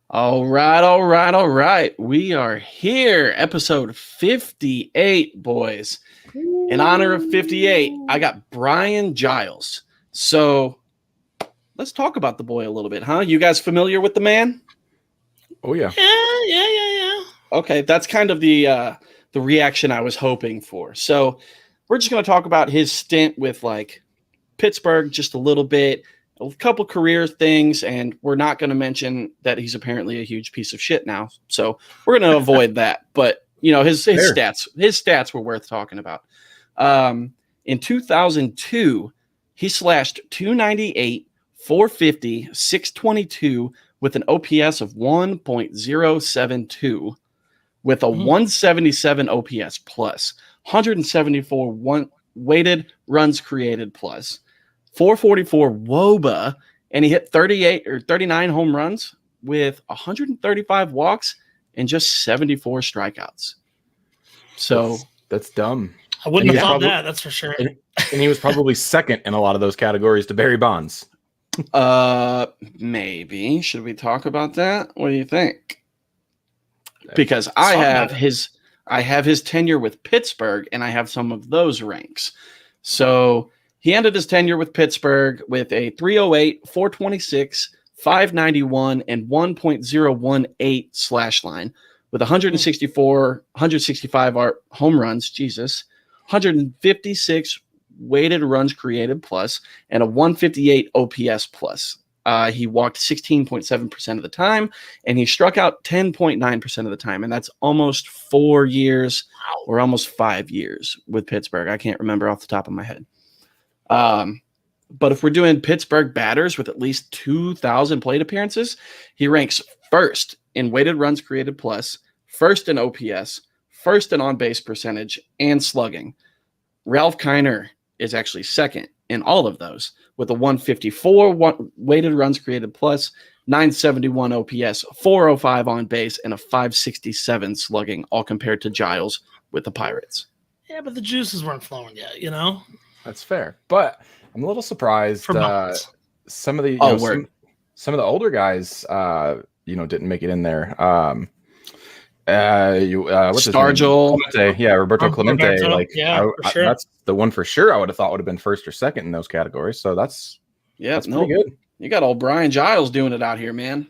All right, all right, all right. We are here, episode 58, boys. In honor of 58, I got Brian Giles. So let's talk about the boy a little bit, huh? You guys familiar with the man? Oh yeah. Yeah. Okay, that's kind of the reaction I was hoping for. So we're just going to talk about his stint with like Pittsburgh just a little bit, a couple career things, and we're not going to mention that he's apparently a huge piece of shit now. So we're going to avoid that. But you know, his stats were worth talking about. In 2002, he slashed 298, 450, 622 with an OPS of 1.072, with a 177 OPS plus, 174 weighted runs created plus, 444 WOBA, and he hit 38 or 39 home runs with 135 walks and just 74 strikeouts. So that's dumb. I wouldn't have thought that. That's for sure. And he was probably second in a lot of those categories to Barry Bonds. Maybe should we talk about that? What do you think? Because I have his tenure with Pittsburgh, and I have some of those ranks. So he ended his tenure with Pittsburgh with a 308, 426, 591, and 1.018 slash line with 165 home runs, 156 weighted runs created plus, and a 158 OPS plus. He walked 16.7% of the time, and he struck out 10.9% of the time, and that's almost 4 years or almost 5 years with Pittsburgh. I can't remember off the top of my head. But if we're doing Pittsburgh batters with at least 2,000 plate appearances, he ranks first in weighted runs created plus, first in OPS, first in on-base percentage, and slugging. Ralph Kiner is actually second in all of those with a 154 weighted runs created plus, 971 OPS, 405 on base, and a 567 slugging, all compared to Giles with the Pirates. Yeah, but the juices weren't flowing yet, you know? That's fair. But I'm a little surprised some of the some of the older guys didn't make it in there. What's Stargell, Roberto Clemente. For sure. That's the one for sure. I would have thought would have been first or second in those categories. So that's pretty good. You got old Brian Giles doing it out here, man.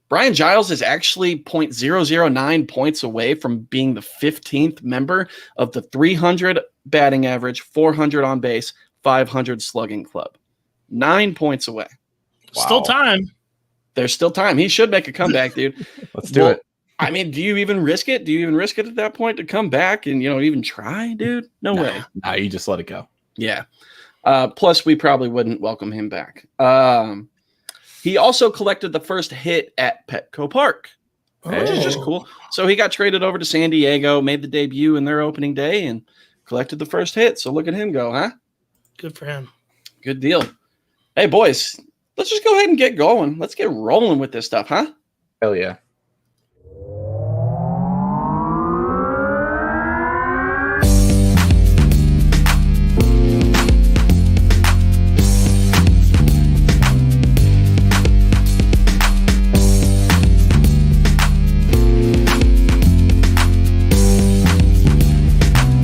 Brian Giles is actually 0.009 points away from being the 15th member of the 300 batting average, 400 on base, 500 slugging club. 9 points away. Wow. Still time. There's still time. He should make a comeback, dude. Let's do it. I mean, do you even risk it? Do you even risk it at that point to come back and, even try, dude? No way. Nah, you just let it go. Yeah. Plus, we probably wouldn't welcome him back. He also collected the first hit at Petco Park, which is just cool. So he got traded over to San Diego, made the debut in their opening day, and collected the first hit. So look at him go, huh? Good for him. Good deal. Hey, boys, let's just go ahead and get going. Let's get rolling with this stuff, huh? Hell yeah.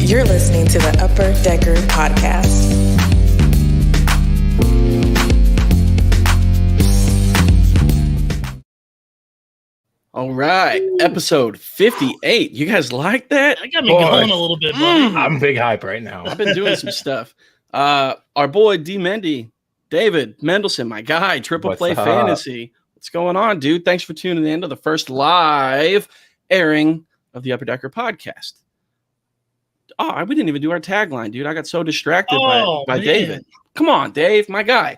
You're listening to the Upper Decker Podcast. All right, episode 58. You guys like that? I got me going a little bit, buddy. I'm big hype right now. I've been doing some stuff. Our boy D. Mendy, David Mendelson, my guy, Triple Play Fantasy. What's going on, dude? Thanks for tuning in to the first live airing of the Upper Decker Podcast. Oh, we didn't even do our tagline, dude. I got so distracted by David. Come on, Dave, my guy.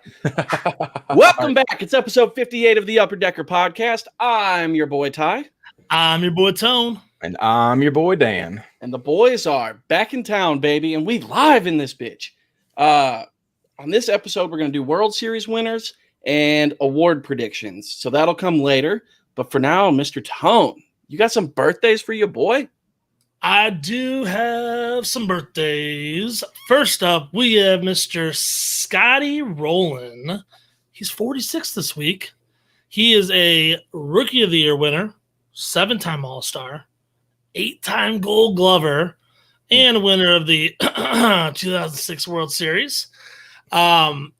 Welcome back. It's episode 58 of the Upper Decker Podcast. I'm your boy, Ty. I'm your boy, Tone. And I'm your boy, Dan. And the boys are back in town, baby, and we live in this bitch. On this episode, we're going to do World Series winners and award predictions. So that'll come later. But for now, Mr. Tone, you got some birthdays for your boy? I do have some birthdays. First up, we have Mr. Scotty Rowland. He's 46 this week. He is a Rookie of the Year winner, 7-time All-Star, 8-time Gold Glover, and winner of the 2006 World Series. Funny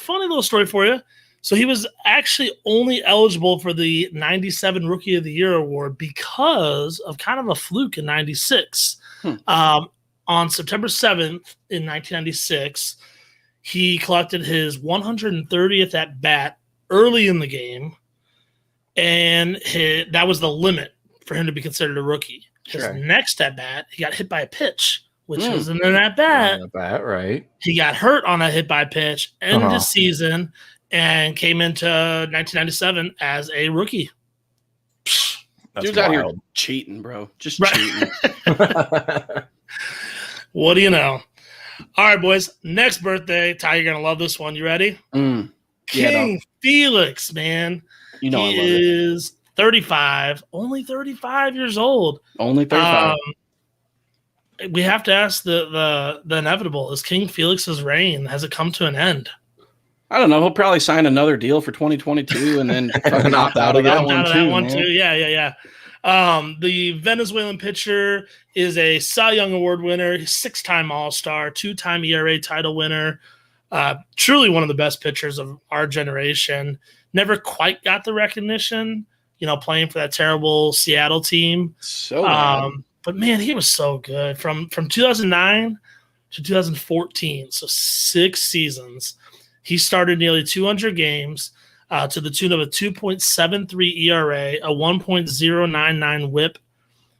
little story for you. So he was actually only eligible for the 97 Rookie of the Year award because of kind of a fluke in 96. On September 7th in 1996, he collected his 130th at bat early in the game, and that was the limit for him to be considered a rookie. His next at bat, he got hit by a pitch, which was an at bat. Right. He got hurt on a hit by pitch, ended his season, and came into 1997 as a rookie. Dude's out here cheating, bro. Just cheating. What do you know? All right, boys. Next birthday. Ty, you're going to love this one. You ready? King Felix, man. You know he is 35. Only 35 years old. Only 35. We have to ask the inevitable. Is King Felix's reign, has it come to an end? I don't know. He'll probably sign another deal for 2022 and then fucking opt out of that one too. Yeah. The Venezuelan pitcher is a Cy Young Award winner, 6-time All-Star, 2-time ERA title winner. Truly one of the best pitchers of our generation. Never quite got the recognition, playing for that terrible Seattle team. But man, he was so good from 2009 to 2014. So 6 seasons. He started nearly 200 games to the tune of a 2.73 ERA, a 1.099 WHIP,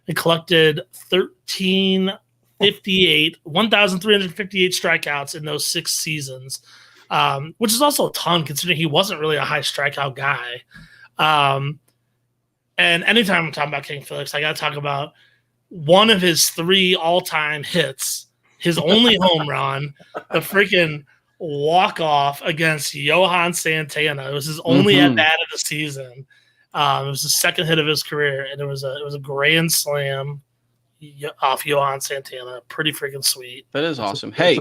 and collected 1,358 strikeouts in those 6 seasons, which is also a ton considering he wasn't really a high strikeout guy. And anytime I'm talking about King Felix, I got to talk about one of his 3 all-time hits, his only home run, the freaking walk-off against Johan Santana. It was his only at-bat of the season. It was the second hit of his career, and it was a grand slam off Johan Santana. Pretty freaking sweet. That is awesome. Hey,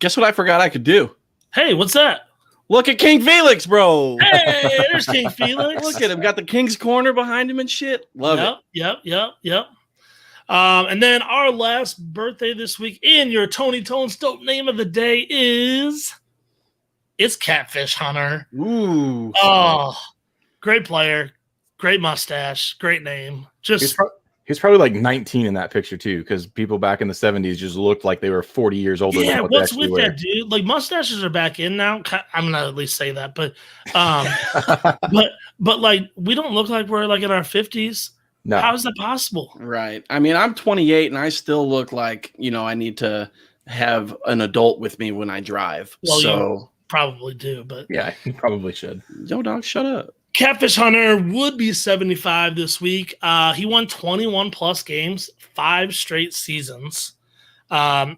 guess what I forgot I could do? Hey, what's that? Look at King Felix, bro. Hey, there's King Felix. Look at him. Got the King's Corner behind him and shit. Love it. Yep. And then our last birthday this week in your Tony Tones dope name of the day it's Catfish Hunter. Ooh. Oh, great player, great mustache, great name. He's probably like 19 in that picture too, because people back in the 70s just looked like they were 40 years older. Yeah, than what what's they with were. that, dude? Like mustaches are back in now. I'm gonna at least say that, but but like we don't look like we're like in our 50s. No. How is that possible? Right. I mean, I'm 28 and I still look like, I need to have an adult with me when I drive. Well, so you probably do, but yeah, you probably should. Yo, dog, shut up. Catfish Hunter would be 75 this week. He won 21 plus games, 5 straight seasons, 5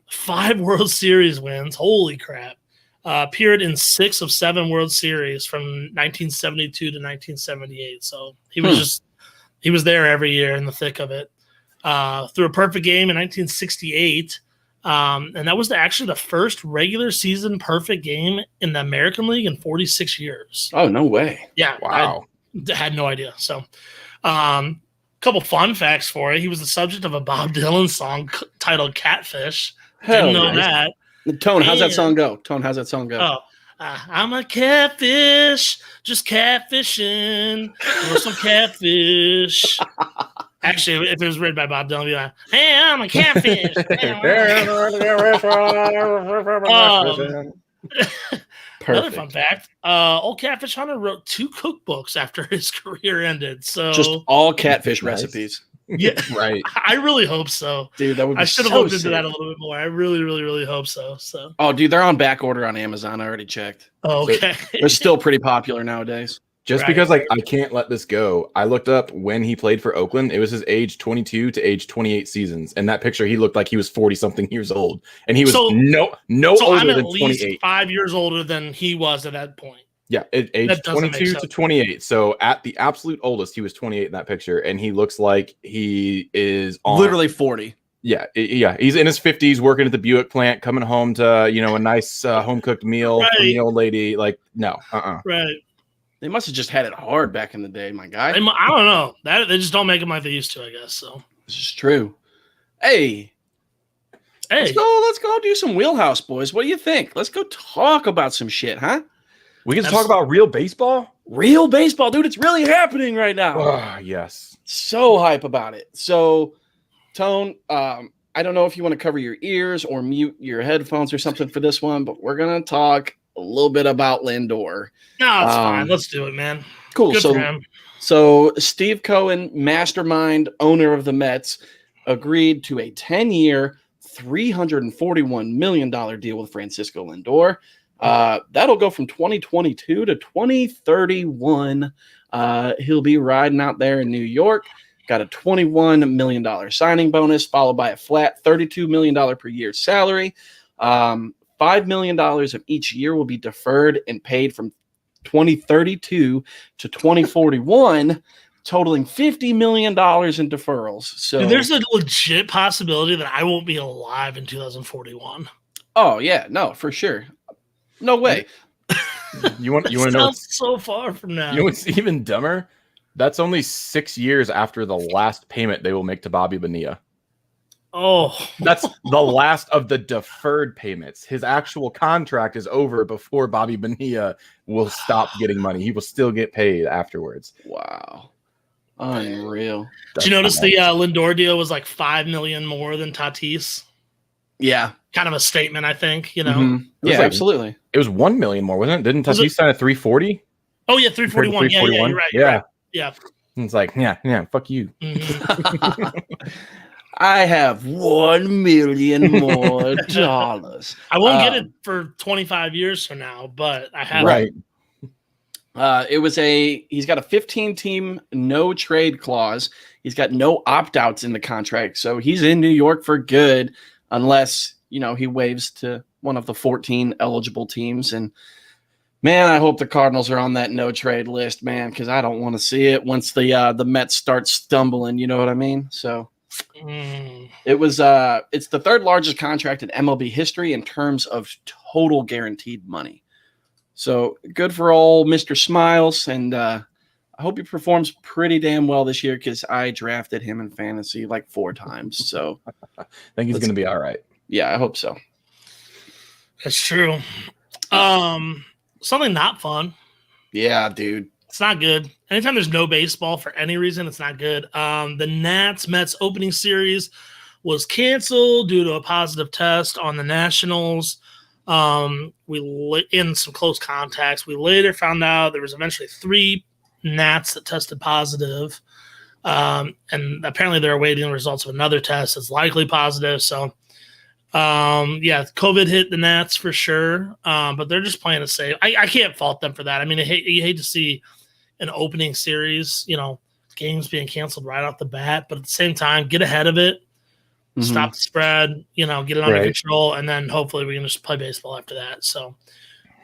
World Series wins. Holy crap. Appeared in 6 of 7 World Series from 1972 to 1978. So he was he was there every year in the thick of it. Threw a perfect game in 1968. And that was actually the first regular season perfect game in the American League in 46 years. Oh, no way. Yeah. Wow. I had no idea. So, couple fun facts for you. He was the subject of a Bob Dylan song titled Catfish. Didn't know that. Tone, how's that song go? Oh, I'm a catfish, just catfishing for some catfish. Actually, if it was written by Bob Dylan, I'd be like, hey, I'm a catfish. Another fun fact, old Catfish Hunter wrote 2 cookbooks after his career ended. So just all catfish recipes. Yeah, right. I really hope so. Dude, that would be I should have looked into that a little bit more. I really, really, really hope so. Oh, dude, they're on back order on Amazon. I already checked. Oh, okay. They're still pretty popular nowadays. Just because I can't let this go. I looked up when he played for Oakland. It was his age 22 to age 28 seasons. And that picture, he looked like he was 40-something years old. And he was no older than 28. 5 years older than he was at that point. Yeah, age 22 to 28. So at the absolute oldest, he was 28 in that picture. And he looks like he is literally 40. Yeah. He's in his 50s working at the Buick plant, coming home to, a nice home-cooked meal from the old lady. Like, no. Right. They must have just had it hard back in the day, my guy. I don't know. They just don't make them like they used to, I guess. So This is true. Hey, let's go do some Wheelhouse, boys. What do you think? Let's go talk about some shit, huh? We can talk about real baseball? Real baseball, dude. It's really happening right now. Oh, yes. So hype about it. So, Tone, I don't know if you want to cover your ears or mute your headphones or something for this one, but we're going to talk a little bit about Lindor. No, it's fine. Let's do it, man. Cool. Good for him. So Steve Cohen, mastermind owner of the Mets, agreed to a 10-year, $341 million deal with Francisco Lindor. That'll go from 2022 to 2031. He'll be riding out there in New York. Got a $21 million signing bonus, followed by a flat $32 million per year salary. $5 million of each year will be deferred and paid from 2032 to 2041, totaling $50 million in deferrals. So Dude, there's a legit possibility that I won't be alive in 2041. Oh, yeah. No, for sure. No way. You want to know what's so far from now? You know what's even dumber? That's only 6 years after the last payment they will make to Bobby Bonilla. Oh, that's the last of the deferred payments. His actual contract is over before Bobby Bonilla will stop getting money. He will still get paid afterwards. Wow. Unreal. Did you notice the Lindor deal was like $5 million more than Tatis? Yeah. Kind of a statement, I think, you know? Mm-hmm. Yeah, absolutely. It was $1 million more, wasn't it? Didn't Tatis sign at 340? Oh, yeah, 341. Yeah, you're right. You're right. Yeah. It's like, yeah, fuck you. Mm-hmm. I have $1 million more dollars. I won't get it for 25 years from now, but I have right. He's got a 15-team no trade clause. He's got no opt-outs in the contract, so he's in New York for good unless, he waves to one of the 14 eligible teams. And man, I hope the Cardinals are on that no trade list, man, because I don't want to see it once the Mets start stumbling. You know what I mean? So it's the third largest contract in MLB history in terms of total guaranteed money. So good for old Mr. Smiles, and I hope he performs pretty damn well this year because I drafted him in fantasy like 4 times. So I think he's going to be all right. Yeah, I hope so. That's true. Something not fun. Yeah, dude. It's not good. Anytime there's no baseball for any reason, it's not good. The Mets opening series was canceled due to a positive test on the Nationals. In some close contacts. We later found out there was eventually 3 Nats that tested positive. And apparently they're awaiting the results of another test that's likely positive. So, COVID hit the Nats for sure. But they're just playing it safe. I can't fault them for that. I mean, you hate to see an opening series, games being canceled right off the bat, but at the same time, get ahead of it. Mm-hmm. Stop the spread, get it under control, and then hopefully we can just play baseball after that. So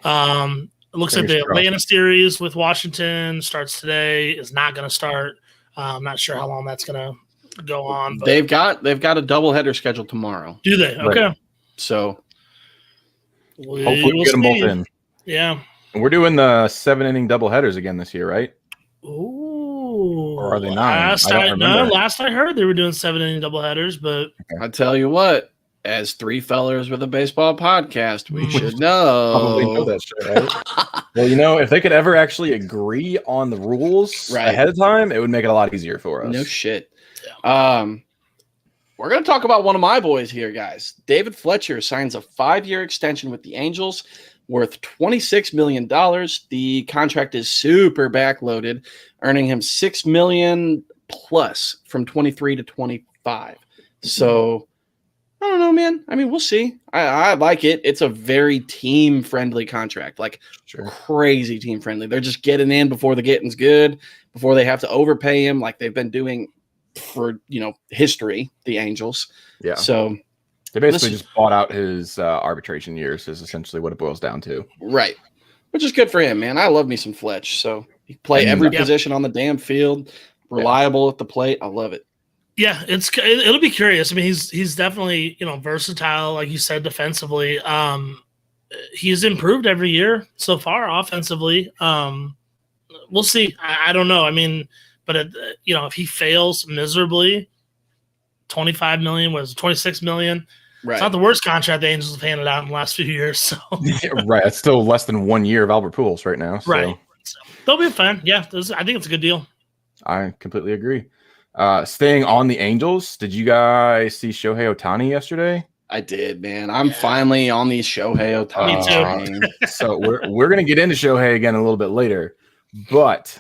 it looks like the Atlanta series with Washington starts today, is not going to start. I'm not sure how long that's going to go on. But they've got a doubleheader scheduled tomorrow. Do they? Okay. Right. So hopefully we get them both in. Yeah. And we're doing the 7-inning doubleheaders again this year, right? Ooh. Or are they 9? Last I heard they were doing 7-inning doubleheaders, but I tell you what, as 3 fellers with a baseball podcast, we should know. Probably know that shit, right? Well, if they could ever actually agree on the rules ahead of time, it would make it a lot easier for us. No shit. Yeah. We're going to talk about one of my boys here, guys. David Fletcher signs a 5-year extension with the Angels worth $26 million. The contract is super backloaded, earning him $6 million plus from 23 to 25. So I don't know, man. I mean, we'll see. I like it. It's a very team-friendly contract, crazy team-friendly. They're just getting in before the getting's good, before they have to overpay him like they've been doing for, history, the Angels. Yeah. So they basically just bought out his arbitration years is essentially what it boils down to. Right. Which is good for him, man. I love me some Fletch. So he play every position on the damn field, reliable at the plate. I love it. Yeah, it'll be curious. I mean, he's definitely, versatile, like you said, defensively. He's improved every year so far offensively. we'll see. I don't know. I mean, but if he fails miserably, 25 million was 26 million. Right. It's not the worst contract the Angels have handed out in the last few years. So Right. It's still less than 1 year of Albert Pujols right now. So. Right. So they'll be fine. Yeah, I think it's a good deal. I completely agree. Staying on the Angels, did you guys see Shohei Ohtani yesterday? I did, man. I'm finally on the Shohei Ohtani train. So we're gonna get into Shohei again a little bit later, but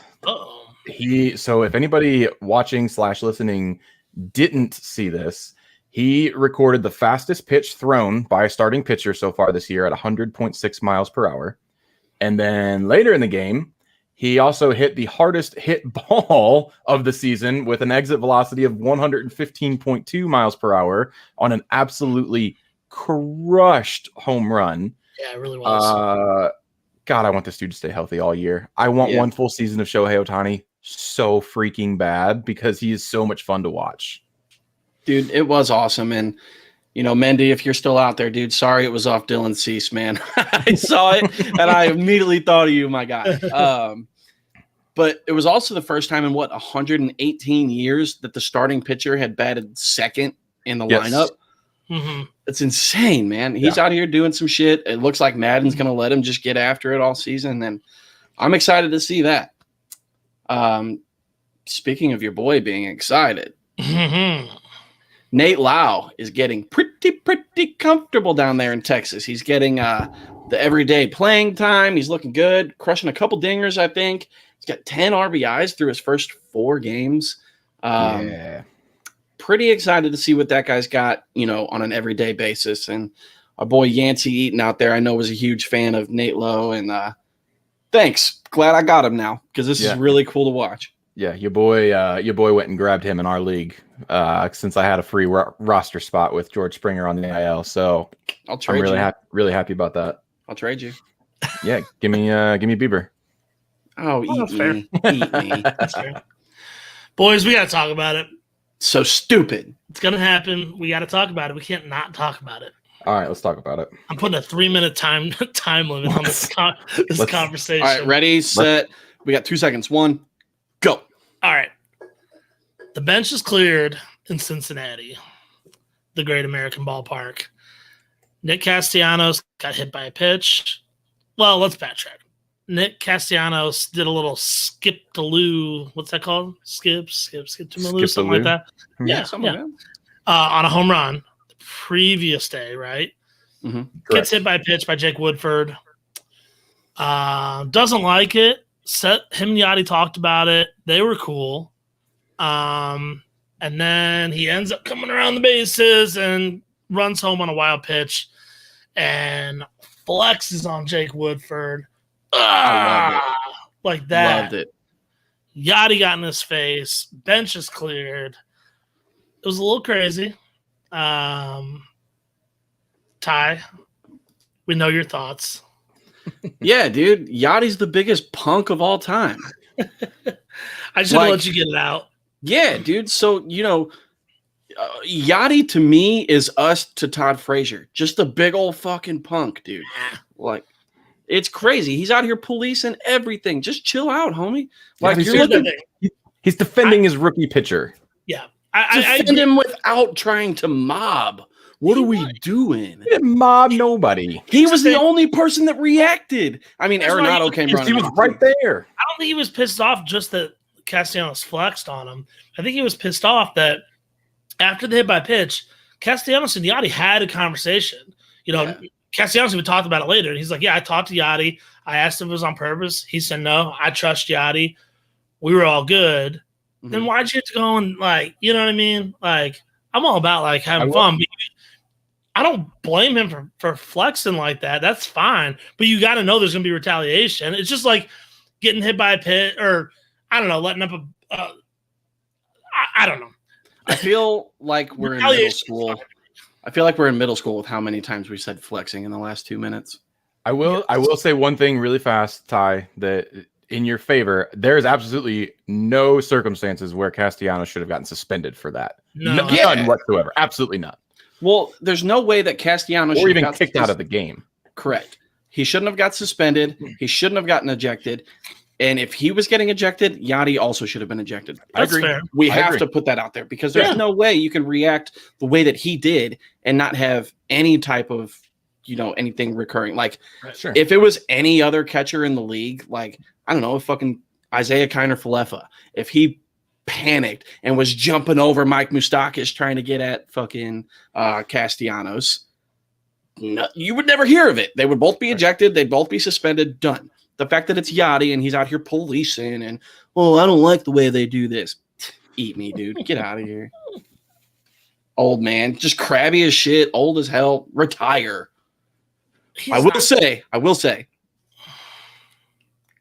so if anybody watching / listening didn't see this, he recorded the fastest pitch thrown by a starting pitcher so far this year at 100.6 miles per hour. And then later in the game, he also hit the hardest hit ball of the season with an exit velocity of 115.2 miles per hour on an absolutely crushed home run. Yeah, it really was. God, I want this dude to stay healthy all year. I want one full season of Shohei Ohtani so freaking bad because he is so much fun to watch. Dude, it was awesome. And, Mendy, if you're still out there, dude, sorry it was off Dylan Cease, man. I saw it, and I immediately thought of you, my guy. But it was also the first time in, 118 years that the starting pitcher had batted second in the lineup. Mm-hmm. It's insane, man. He's out here doing some shit. It looks like Madden's going to let him just get after it all season, and I'm excited to see that. Speaking of your boy being excited, Nate Lau is getting pretty comfortable down there in Texas. He's getting the everyday playing time. He's looking good, crushing a couple dingers, I think. He's got 10 RBIs through his first 4 games. Pretty excited to see what that guy's got, on an everyday basis. And our boy Yancey Eaton out there, I know, was a huge fan of Nate Lowe. And thanks. Glad I got him now because this is really cool to watch. Yeah, your boy went and grabbed him in our league since I had a free roster spot with George Springer on the IL. So I'll trade I'm really happy about that. I'll trade you. Yeah, give me Bieber. Oh, eat me. Eat me. That's fair. Boys, we got to talk about it. So stupid. It's going to happen. We got to talk about it. We can't not talk about it. All right, let's talk about it. I'm putting a 3-minute time limit on this conversation. All right, ready, set. We got 2 seconds. 1, go. All right. The bench is cleared in Cincinnati, the great American ballpark. Nick Castellanos got hit by a pitch. Well, let's backtrack. Nick Castellanos did a little skip-to-loo. What's that called? Skip-to-maloo, something like that. Yeah, something like that. On a home run the previous day, right? Mm-hmm. Gets hit by a pitch by Jake Woodford. Doesn't like it. Him and Yachty talked about it. They were cool. And then he ends up coming around the bases and runs home on a wild pitch and flexes on Jake Woodford. Like that. Loved it. Yachty got in his face. Bench is cleared. It was a little crazy. Ty, we know your thoughts. Yeah, dude. Yachty's the biggest punk of all time. I just want to let you get it out. Yeah, dude. So, Yachty to me is us to Todd Frazier. Just a big old fucking punk, dude. Like, it's crazy. He's out here policing everything. Just chill out, homie. Like, he's defending his rookie pitcher. Yeah. Defend him without trying to mob. What are we doing? He didn't mob nobody. He was the only person that reacted. I mean, Arenado came running. He was right there. I don't think he was pissed off just that Castellanos flexed on him. I think he was pissed off that after the hit by pitch, Castellanos and Yachty had a conversation. Castellanos even talked about it later. And he's like, yeah, I talked to Yachty. I asked if it was on purpose. He said, no, I trust Yachty. We were all good. Mm-hmm. Then why'd you have to go and you know what I mean? Like, I'm all about having fun. But I don't blame him for flexing like that. That's fine. But you got to know there's going to be retaliation. It's just like getting hit by a pit or, I don't know, letting up I don't know. I feel like we're in middle school. I feel like we're in middle school with how many times we said flexing in the last 2 minutes. I will say one thing really fast, Ty, that in your favor, there is absolutely no circumstances where Castellanos should have gotten suspended for that. None whatsoever. Absolutely not. Well, there's no way that Castellanos or even kicked out of the game. Correct. He shouldn't have got suspended. He shouldn't have gotten ejected. And if he was getting ejected, Yachty also should have been ejected. I agree. Fair. We have to put that out there because there's no way you can react the way that he did and not have any type of, anything recurring. Like, if it was any other catcher in the league, like, I don't know, fucking Isaiah Kiner-Falefa, if he panicked and was jumping over Mike Moustakas trying to get at fucking Castellanos, no, you would never hear of it. They would both be ejected. They'd both be suspended. Done. The fact that it's Yachty and he's out here policing and, I don't like the way they do this. Eat me, dude. Get out of here. Old man. Just crabby as shit. Old as hell. Retire. I will say,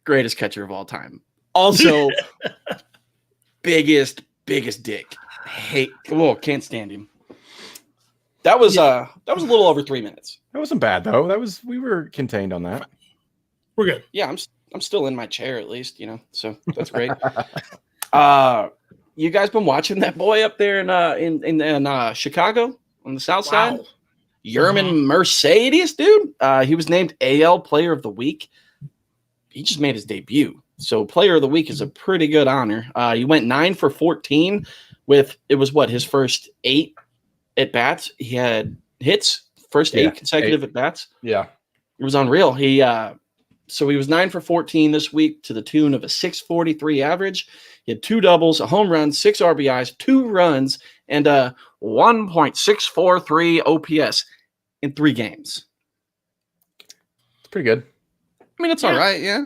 greatest catcher of all time. Also, biggest dick. Can't stand him. That was a little over 3 minutes. That wasn't bad though. We were contained on that. We're good. Yeah, I'm still in my chair at least, so that's great. You guys been watching that boy up there in Chicago on the South Side? Yerman Mercedes, dude. He was named AL Player of the Week. He just made his debut. So Player of the Week is a pretty good honor. He went 9 for 14 his first 8 at bats. He had hits, first 8 consecutive at bats. Yeah. It was unreal. He was 9 for 14 this week to the tune of a 643 average. He had 2 doubles, a home run, 6 RBIs, 2 runs, and a 1.643 OPS in 3 games. It's pretty good. I mean, it's all right, yeah.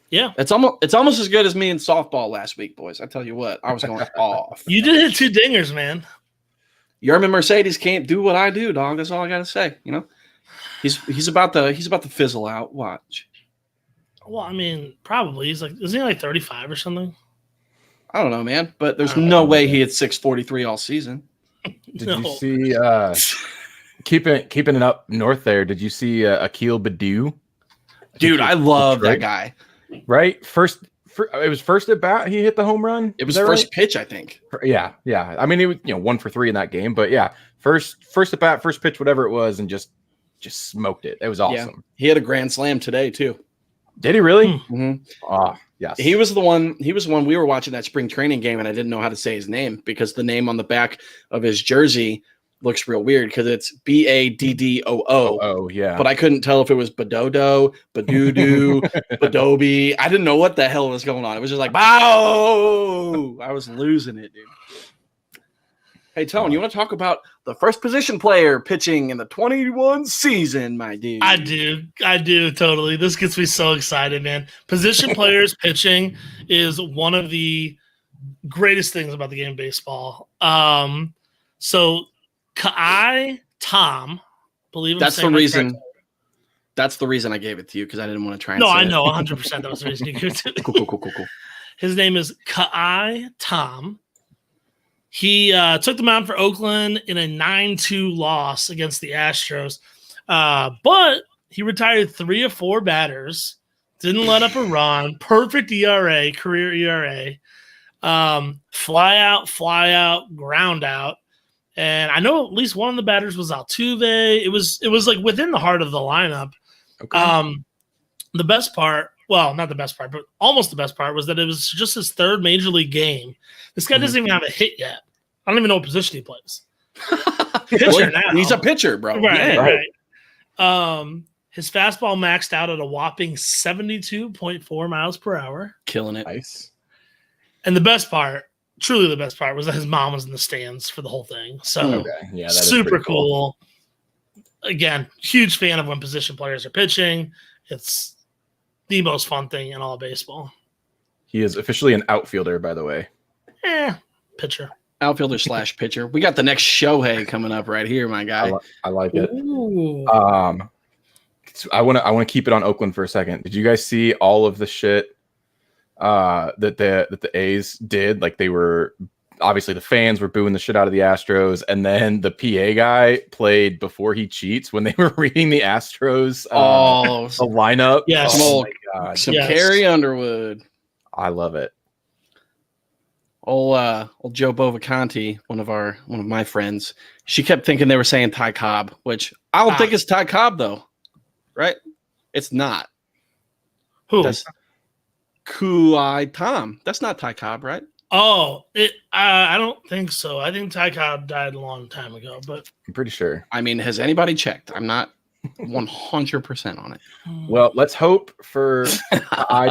Yeah. It's almost as good as me in softball last week, boys. I tell you what, I was going off. You did hit 2 dingers, man. Yerman Mercedes can't do what I do, dog. That's all I gotta say. He's about to fizzle out. Watch. Well, I mean, probably. Isn't he like 35 or something? I don't know, man. But there's no way he hit 643 all season. Did you see keeping it up north there? Did you see Akil Baddoo? Dude, I love that guy. Right? It was first at bat. He hit the home run. It was first pitch, I think. Yeah. I mean, he was 1 for 3 in that game, but yeah, first at bat, first pitch, whatever it was, and just smoked it. It was awesome. Yeah. He had a grand slam today too. Did he really? Mm-hmm. Yes. He was the one we were watching that spring training game, and I didn't know how to say his name because the name on the back of his jersey looks real weird because it's Baddoo. Oh, yeah. But I couldn't tell if it was Badodo, Badoodoo, Badobi. I didn't know what the hell was going on. It was just like, bow! I was losing it, dude. Hey, Tone, you want to talk about the first position player pitching in the 21 season, my dude? I do, totally. This gets me so excited, man. Position players pitching is one of the greatest things about the game of baseball. So Kai Tom, believe that's the reason. That's the reason I gave it to you because I didn't want to try. No, I know 100%. That was the reason you gave it to me. Cool. His name is Kai Tom. He took the mound for Oakland in a 9-2 loss against the Astros, but he retired 3 of 4 batters. Didn't let up a run. Perfect ERA, career ERA. Fly out, ground out. And I know at least one of the batters was Altuve. It was like within the heart of the lineup. Okay. The best part, well, not the best part, but almost the best part was that it was just his 3rd major league game. This guy doesn't even have a hit yet. I don't even know what position he plays. Pitcher now. He's a pitcher, bro. Right. His fastball maxed out at a whopping 72.4 miles per hour. Killing it. Nice. And the best part, truly the best part, was that his mom was in the stands for the whole thing. So that super cool. Again, huge fan of when position players are pitching. It's the most fun thing in all of baseball. He is officially an outfielder, by the way. Pitcher. Outfielder / pitcher. We got the next Shohei coming up right here, my guy. I like it. Ooh. I want to keep it on Oakland for a second. Did you guys see all of the shit that the A's did? Like, they were obviously, the fans were booing the shit out of the Astros, and then the PA guy played Before He Cheats when they were reading the Astros the lineup. Yes. Oh my God. Some Carrie Underwood. I love it. Old Joe Bovacanti, one of my friends, she kept thinking they were saying Ty Cobb, which I don't think it's Ty Cobb though, right? It's not. Who? Kuai Tom. That's not Ty Cobb, right? Oh, I don't think so. I think Ty Cobb died a long time ago, but I'm pretty sure. I mean, has anybody checked? I'm not 100% on it. Well, let's hope for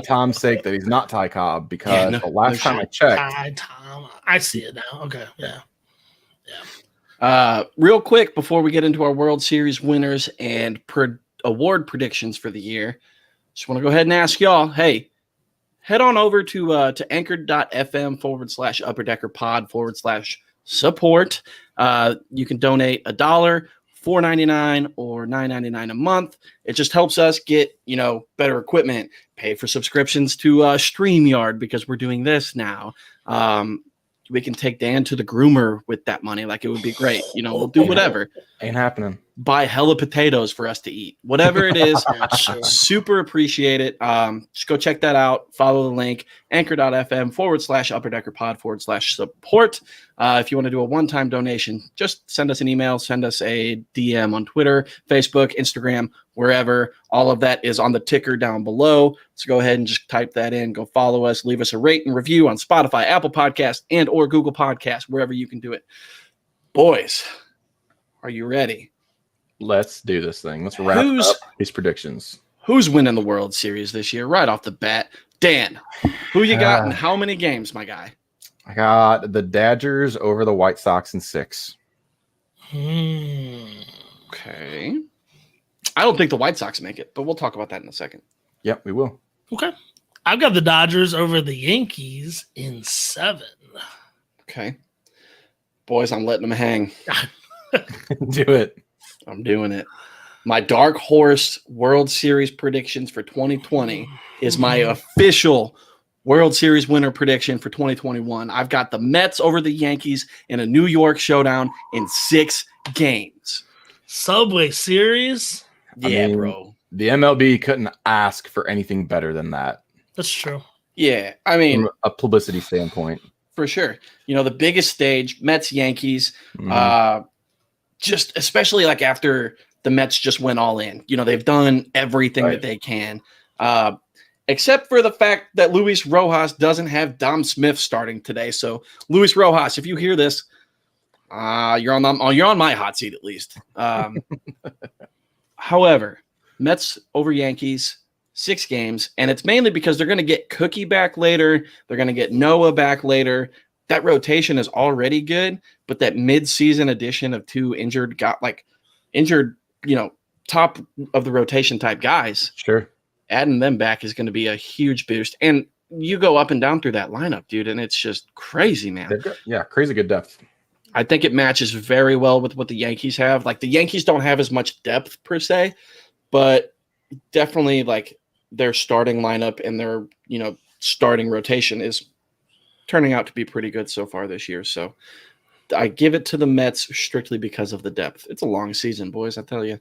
Tom's sake that he's not Ty Cobb, because the last time I checked, Ty Tom. I see it now. Okay, yeah. Real quick before we get into our World Series winners and award predictions for the year, just want to go ahead and ask y'all, hey, head on over to anchor.fm/upperdeckerpod/support. You can donate $1, $4.99, or $9.99 a month. It just helps us get, better equipment, pay for subscriptions to StreamYard, because we're doing this now. We can take Dan to the groomer with that money. Like, it would be great. We'll do whatever. Ain't happening. Buy hella potatoes for us to eat. Whatever it is, super appreciate it. Just go check that out. Follow the link, anchor.fm/upperdeckerpod/support. If you want to do a one-time donation, just send us an email, send us a DM on Twitter, Facebook, Instagram, wherever. All of that is on the ticker down below. So go ahead and just type that in. Go follow us. Leave us a rate and review on Spotify, Apple Podcasts, and or Google Podcasts, wherever you can do it. Boys, are you ready? Let's do this thing. Let's wrap up these predictions. Who's winning the World Series this year right off the bat? Dan, who you got and how many games, my guy? I got the Dodgers over the White Sox in 6. Okay. I don't think the White Sox make it, but we'll talk about that in a second. Yep, we will. Okay. I've got the Dodgers over the Yankees in 7. Okay. Boys, I'm letting them hang. Do it. I'm doing it. My dark horse World Series predictions for 2020 is my official World Series winner prediction for 2021. I've got the Mets over the Yankees in a New York showdown in 6 games. Subway Series? Yeah, bro. The MLB couldn't ask for anything better than that. That's true. Yeah, I mean, from a publicity standpoint. For sure. The biggest stage, Mets, Yankees, just especially like after the Mets just went all in. They've done everything that they can, except for the fact that Luis Rojas doesn't have Dom Smith starting today. So, Luis Rojas, if you hear this, you're on my hot seat at least. However, Mets over Yankees, 6 games, and it's mainly because they're going to get Cookie back later. They're going to get Noah back later. That rotation is already good, but that mid-season addition of 2 injured, top of the rotation type guys. Sure. Adding them back is going to be a huge boost. And you go up and down through that lineup, dude, and it's just crazy, man. Crazy good depth. I think it matches very well with what the Yankees have. Like, the Yankees don't have as much depth per se, but definitely like their starting lineup and their, starting rotation is turning out to be pretty good so far this year. So I give it to the Mets strictly because of the depth. It's a long season, boys, I tell you.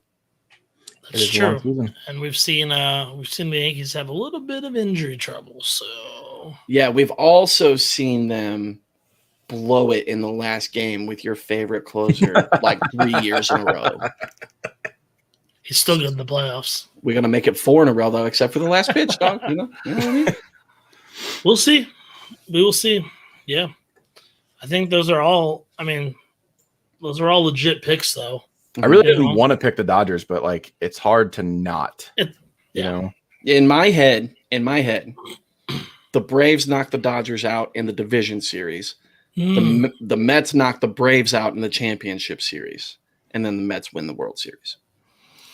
That's true. And we've seen the Yankees have a little bit of injury trouble. So yeah, we've also seen them blow it in the last game with your favorite closer like 3 years in a row. He's still good in the playoffs. We're gonna make it 4 in a row though, except for the last pitch, dog. You know what I mean? We'll see. We will see. Yeah. I think those are all legit picks though. I really didn't want to pick the Dodgers, but like it's hard to not. You know. In my head, the Braves knocked the Dodgers out in the division series. The Mets knocked the Braves out in the championship series, and then the Mets win the World Series.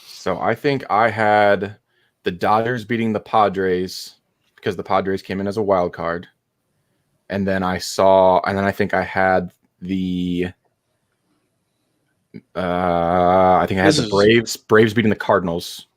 So I think I had the Dodgers beating the Padres because the Padres came in as a wild card. And then I think I had the Braves beating the Cardinals.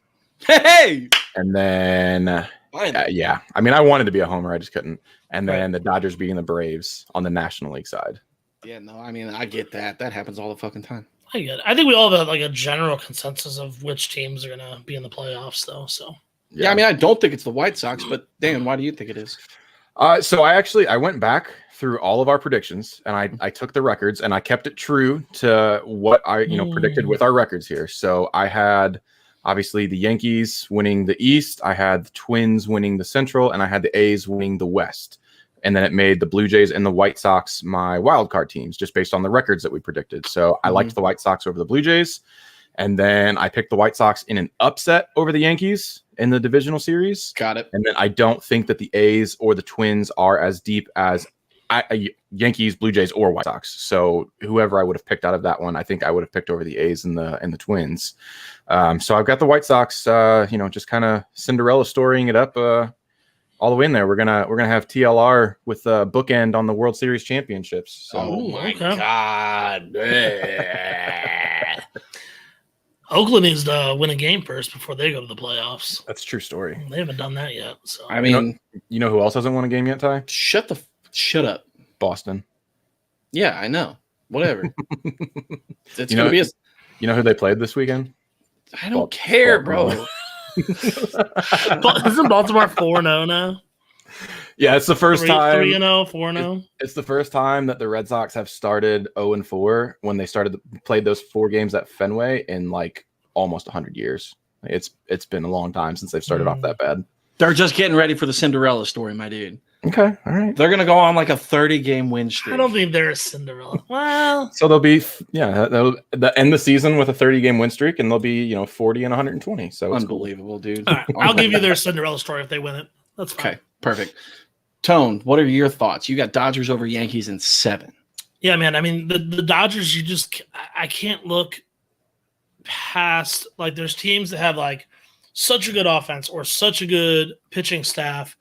Hey! And then I wanted to be a homer, I just couldn't. And then the Dodgers beating the Braves on the National League side. Yeah, no, I get that. That happens all the fucking time. I get it. I think we all have like a general consensus of which teams are gonna be in the playoffs, though. So yeah, I don't think it's the White Sox, but Dan, why do you think it is? So I went back through all of our predictions and I took the records and I kept it true to what I predicted with our records here. So I had Obviously, the Yankees winning the East. I had the Twins winning the Central, and I had the A's winning the West. And then it made the Blue Jays and the White Sox my wild card teams, just based on the records that we predicted. So I liked the White Sox over the Blue Jays. And then I picked the White Sox in an upset over the Yankees in the divisional series. Got it. And then I don't think that the A's or the Twins are as deep as Yankees, Blue Jays, or White Sox. So whoever I would have picked out of that one, I think I would have picked over the A's and the Twins. So I've got the White Sox, just kind of Cinderella storying it up all the way in there. We're gonna have TLR with a bookend on the World Series championships. So. Oh my God! Oakland needs to win a game first before they go to the playoffs. That's a true story. They haven't done that yet. So I mean, you know who else hasn't won a game yet, Ty? Shut up. Boston. Yeah, I know. Whatever. It's gonna be. You know who they played this weekend? I don't care, bro. Isn't Baltimore 4-0 now? Yeah, it's the first time. 3-0, 4-0. It's the first time that the Red Sox have started 0-4 when they played those 4 games at Fenway in like almost 100 years. It's been a long time since they've started off that bad. They're just getting ready for the Cinderella story, my dude. Okay, all right. They're gonna go on like a 30-game win streak. I don't think they're a Cinderella. Well, so they'll be they'll end the season with a 30-game win streak, and they'll be 40 and 120. So unbelievable, dude. All right, I'll give you their Cinderella story if they win it. That's fine. Okay, perfect. Tone, what are your thoughts? You got Dodgers over Yankees in 7. Yeah, man. I mean, the Dodgers. I can't look past like there's teams that have like such a good offense or such a good pitching staff.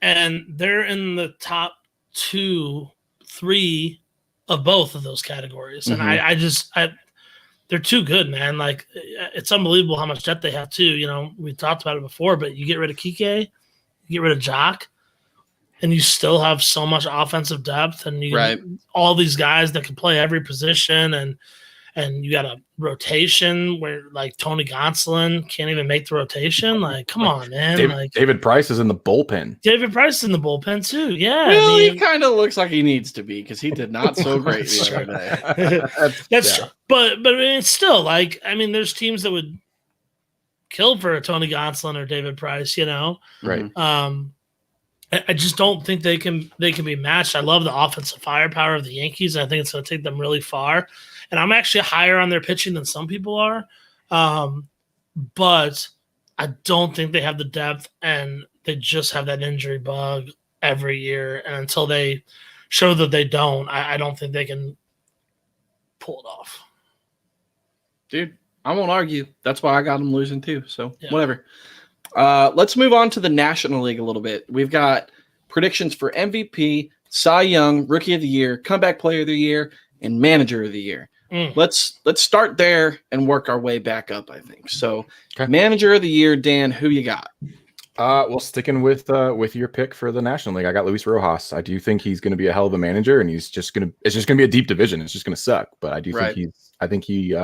And they're in the top 2, 3 of both of those categories. And they're too good, man. Like, it's unbelievable how much depth they have, too. We talked about it before, but you get rid of Kike, you get rid of Jock, and you still have so much offensive depth. And you all these guys that can play every position. And you got a rotation where like Tony Gonsolin can't even make the rotation. Like, come on, man. David Price is in the bullpen. David Price is in the bullpen too. Yeah. Well, he kind of looks like he needs to be because he did not so great the other day. That's true. But I mean, it's still like, I mean, there's teams that would kill for a Tony Gonsolin or David Price, Right. I just don't think they can be matched. I love the offensive firepower of the Yankees. And I think it's going to take them really far. And I'm actually higher on their pitching than some people are. But I don't think they have the depth, and they just have that injury bug every year. And until they show that they don't, I don't think they can pull it off. Dude, I won't argue. That's why I got them losing too. So whatever. Let's move on to the National League a little bit. We've got predictions for MVP, Cy Young, Rookie of the Year, Comeback Player of the Year, and Manager of the Year. Let's start there and work our way back up, I think. So, Manager of the Year, Dan, who you got? Well, sticking with your pick for the National League, I got Luis Rojas. I do think he's going to be a hell of a manager, and it's just going to be a deep division. It's just going to suck, but I do think he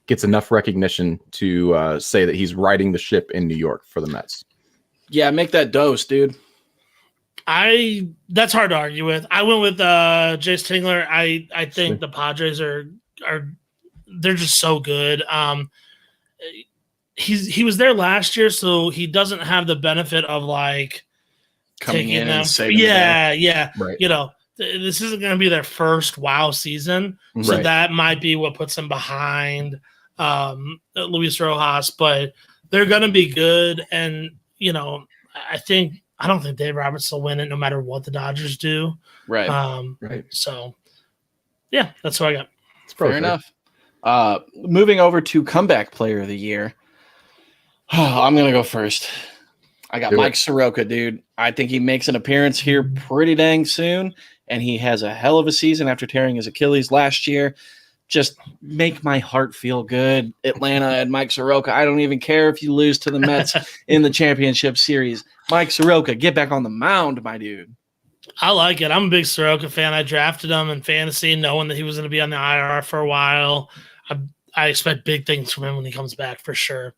gets enough recognition to say that he's riding the ship in New York for the Mets. Yeah, make that dose, dude. That's hard to argue with. I went with Jace Tingler. I think the Padres they're just so good. He was there last year, so he doesn't have the benefit of like coming in and saving. Yeah. Right. This isn't going to be their first wow season, so that might be what puts them behind Luis Rojas. But they're going to be good, and I don't think Dave Roberts will win it no matter what the Dodgers do. Right. So, yeah, that's what I got. Fair enough. Moving over to Comeback Player of the Year. I'm going to go first. I got Mike Soroka, dude. I think he makes an appearance here pretty dang soon, and he has a hell of a season after tearing his Achilles last year. Just make my heart feel good, Atlanta and Mike Soroka. I don't even care if you lose to the Mets in the championship series. Mike Soroka, get back on the mound, my dude. I like it. I'm a big Soroka fan. I drafted him in fantasy knowing that he was going to be on the IR for a while. I expect big things from him when he comes back for sure.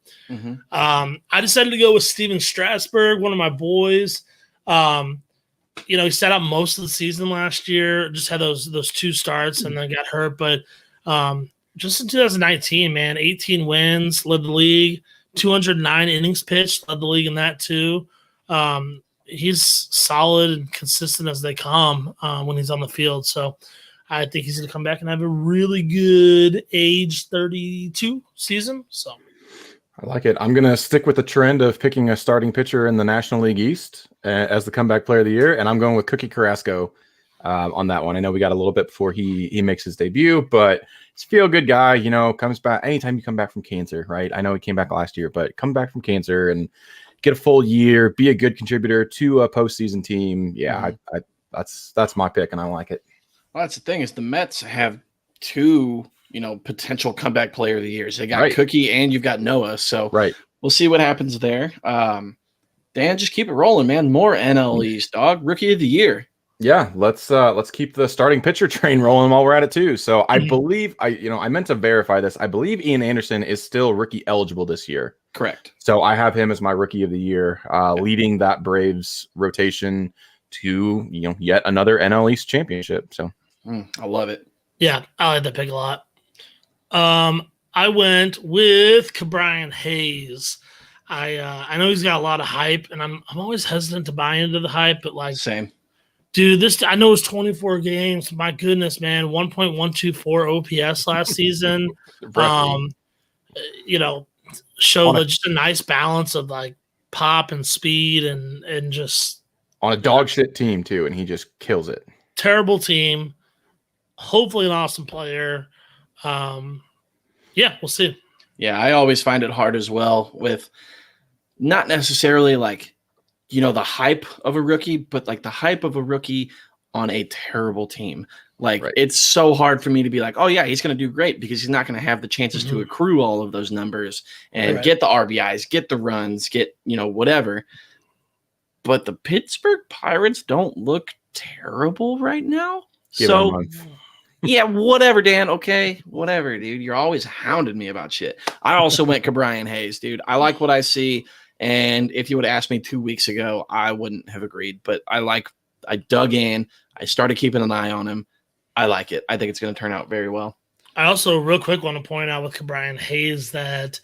I decided to go with Steven Strasburg, one of my boys. He sat out most of the season last year, just had those 2 starts and then got hurt. But just in 2019, man, 18 wins, led the league, 209 innings pitched, led the league in that too. He's solid and consistent as they come when he's on the field. So I think he's going to come back and have a really good age 32 season. So I like it. I'm going to stick with the trend of picking a starting pitcher in the National League East as the comeback player of the year, and I'm going with Cookie Carrasco on that one. I know we got a little bit before he makes his debut, but he's a feel-good guy, comes back anytime you come back from cancer, right? I know he came back last year, but come back from cancer and get a full year, be a good contributor to a postseason team. Yeah, that's my pick, and I like it. Well, that's the thing is the Mets have two, potential comeback player of the years. They got Cookie and you've got Noah. So we'll see what happens there. Dan, just keep it rolling, man. More NL East, dog. Rookie of the year. Yeah, let's keep the starting pitcher train rolling while we're at it too. So I believe I meant to verify this. I believe Ian Anderson is still rookie eligible this year. Correct. So I have him as my rookie of the year, leading that Braves rotation to yet another NL East championship. So I love it. Yeah, I like that pick a lot. I went with Ke'Bryan Hayes. I know he's got a lot of hype, and I'm always hesitant to buy into the hype, but same. Dude, I know it's 24 games. My goodness, man, 1.124 OPS last season. Show just a nice balance of pop and speed and just on a dog shit team too, and he just kills it. Terrible team. Hopefully an awesome player. We'll see. Yeah, I always find it hard as well with not necessarily the hype of a rookie, but the hype of a rookie on a terrible team. It's so hard for me to be like, oh yeah, he's going to do great because he's not going to have the chances to accrue all of those numbers and get the RBIs, get the runs, get, whatever. But the Pittsburgh Pirates don't look terrible right now. Yeah, whatever, Dan. Okay, whatever, dude. You're always hounding me about shit. I also went Ke'Bryan Hayes, dude. I like what I see. And if you would have asked me 2 weeks ago, I wouldn't have agreed. But I dug in. I started keeping an eye on him. I like it. I think it's going to turn out very well. I also real quick want to point out with Ke'Bryan Hayes that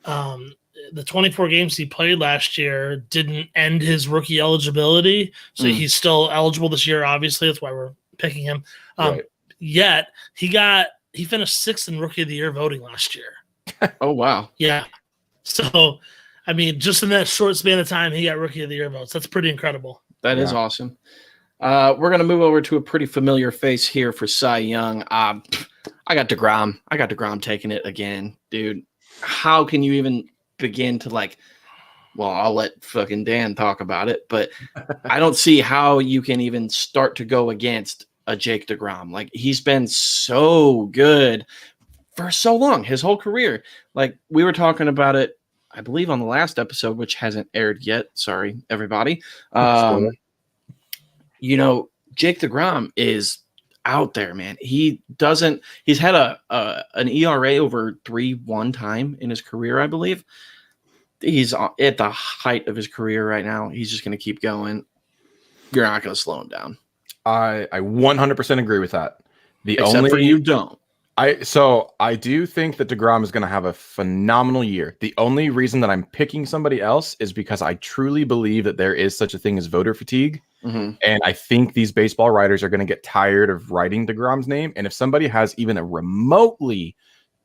the 24 games he played last year didn't end his rookie eligibility. So he's still eligible this year, obviously. That's why we're picking him. Yet he finished 6th in Rookie of the Year voting last year. Oh, wow. Yeah. So, I mean, just in that short span of time, he got Rookie of the Year votes. That's pretty incredible. That is awesome. We're going to move over to a pretty familiar face here for Cy Young. I got DeGrom. I got DeGrom taking it again, dude. How can you even begin to well, I'll let fucking Dan talk about it, but I don't see how you can even start to go against a Jake DeGrom. He's been so good for so long, his whole career. We were talking about it, I believe, on the last episode, which hasn't aired yet. Sorry, everybody. Jake DeGrom is out there, man. He's had an ERA over 3 time in his career, I believe. He's at the height of his career right now. He's just going to keep going. You're not going to slow him down. I 100% agree with that. Except for you don't. I do think that DeGrom is going to have a phenomenal year. The only reason that I'm picking somebody else is because I truly believe that there is such a thing as voter fatigue. And I think these baseball writers are going to get tired of writing DeGrom's name. And if somebody has even a remotely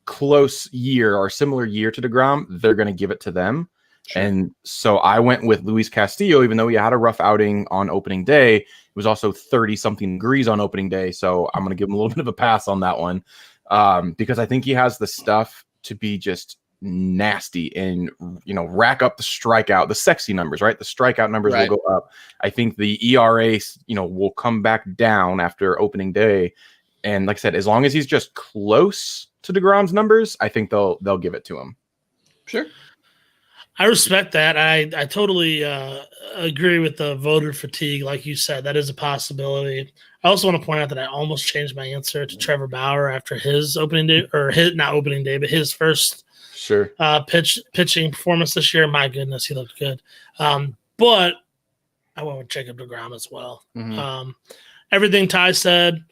close year or similar year to DeGrom, they're going to give it to them. Sure. And so I went with Luis Castillo, even though he had a rough outing on opening day. It was also 30-something degrees on opening day. So I'm going to give him a little bit of a pass on that one. Because I think he has the stuff to be just nasty and, rack up the strikeout, the sexy numbers, right? The strikeout numbers will go up. I think the ERA, will come back down after opening day. And like I said, as long as he's just close to DeGrom's numbers, I think they'll give it to him. Sure. I respect that. I totally agree with the voter fatigue. Like you said, that is a possibility. I also want to point out that I almost changed my answer to Trevor Bauer after his opening day, or not opening day, but his first pitching performance this year. My goodness, he looked good. But I went with Jacob DeGrom as well. Everything Ty said,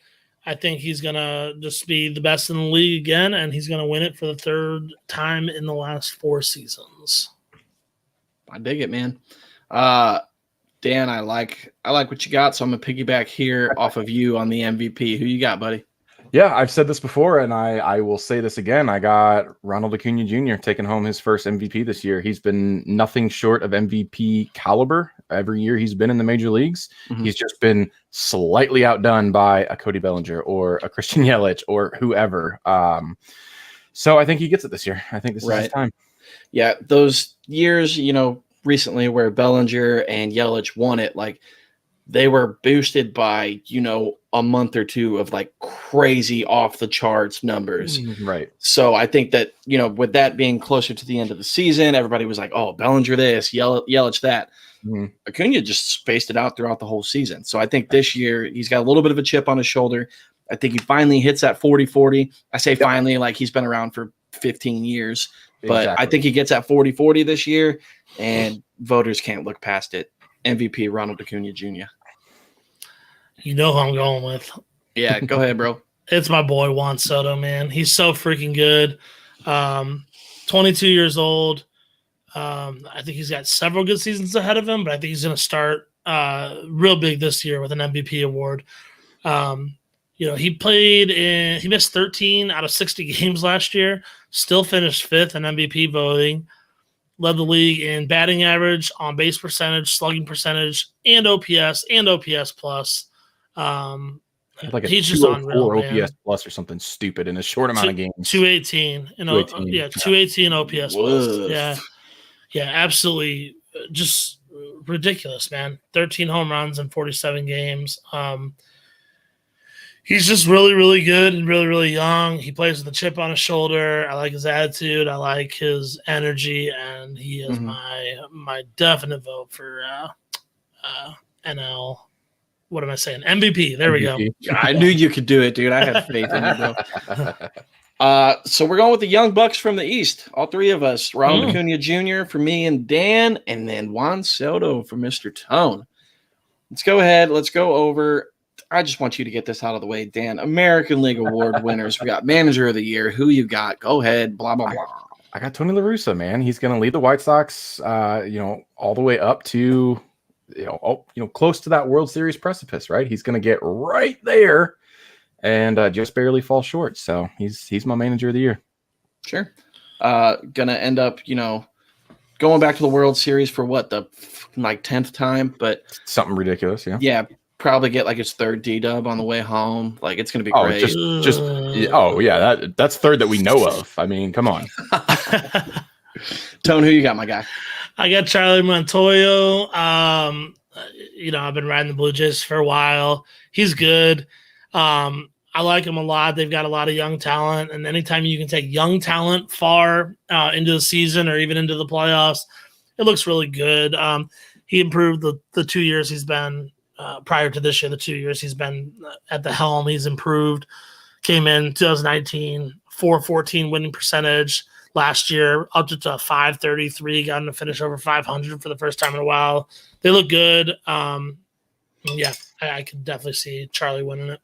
I think he's going to just be the best in the league again, and he's going to win it for the third time in the last 4 seasons. I dig it, man. Dan, I like what you got, so I'm going to piggyback here off of you on the MVP. Who you got, buddy? Yeah, I've said this before, and I will say this again. I got Ronald Acuna Jr. taking home his first MVP this year. He's been nothing short of MVP caliber every year he's been in the major leagues. Mm-hmm. He's just been slightly outdone by a Cody Bellinger or a Christian Yelich or whoever. So I think he gets it this year. I think this is his time. Yeah, those years, recently where Bellinger and Yelich won it, like they were boosted by, a month or two of like crazy off the charts numbers. Right. So I think that, with that being closer to the end of the season, everybody was like, oh, Bellinger this, Yelich that. Mm-hmm. Acuna just spaced it out throughout the whole season. So I think this year he's got a little bit of a chip on his shoulder. I think he finally hits that 40-40. I say finally, like he's been around for 15 years. But I think he gets that 40-40 this year, and voters can't look past it. MVP Ronald Acuna Jr. You know who I'm going with. Yeah, go ahead, bro. It's my boy Juan Soto, man. He's so freaking good. 22 years old. I think he's got several good seasons ahead of him, but I think he's going to start real big this year with an MVP award. He missed 13 out of 60 games last year, still finished 5th in MVP voting, led the league in batting average, on base percentage, slugging percentage, and OPS plus. Like he's just unreal, OPS plus or something stupid in a short amount of games. 218. 218 OPS plus. Yeah, absolutely, just ridiculous, man. 13 home runs in 47 games. He's just really, really good and really, really young. He plays with a chip on his shoulder. I like his attitude. I like his energy, and he is my definite vote for NL. What am I saying? MVP. There we go. I knew you could do it, dude. I had faith in you, bro. So we're going with the Young Bucks from the East. All three of us. Ronald Acuna Jr. for me and Dan, and then Juan Soto for Mr. Tone. Let's go ahead. Let's go over. I just want you to get this out of the way, Dan. American League Award winners. We got Manager of the Year. Who you got? Go ahead. Blah, blah, blah. I got Tony La Russa, man. He's going to lead the White Sox, all the way up to, close to that World Series precipice, right? He's going to get right there and just barely fall short. So he's my Manager of the Year. Sure. Gonna end up, going back to the World Series for what, the 10th time, but something ridiculous. Yeah. Yeah. Probably get like his third D-dub on the way home. Like it's gonna be great. That's third that we know of. I mean, come on. Tone, who you got, my guy? I got Charlie Montoyo. I've been riding the Blue Jays for a while. He's good. I like him a lot. They've got a lot of young talent, and anytime you can take young talent far into the season or even into the playoffs, it looks really good. He improved the 2 years he's been prior to this year, the 2 years he's been at the helm. He's improved. Came in 2019, 414 winning percentage. Last year, up to 533, got him to finish over 500 for the first time in a while. They look good. I could definitely see Charlie winning it.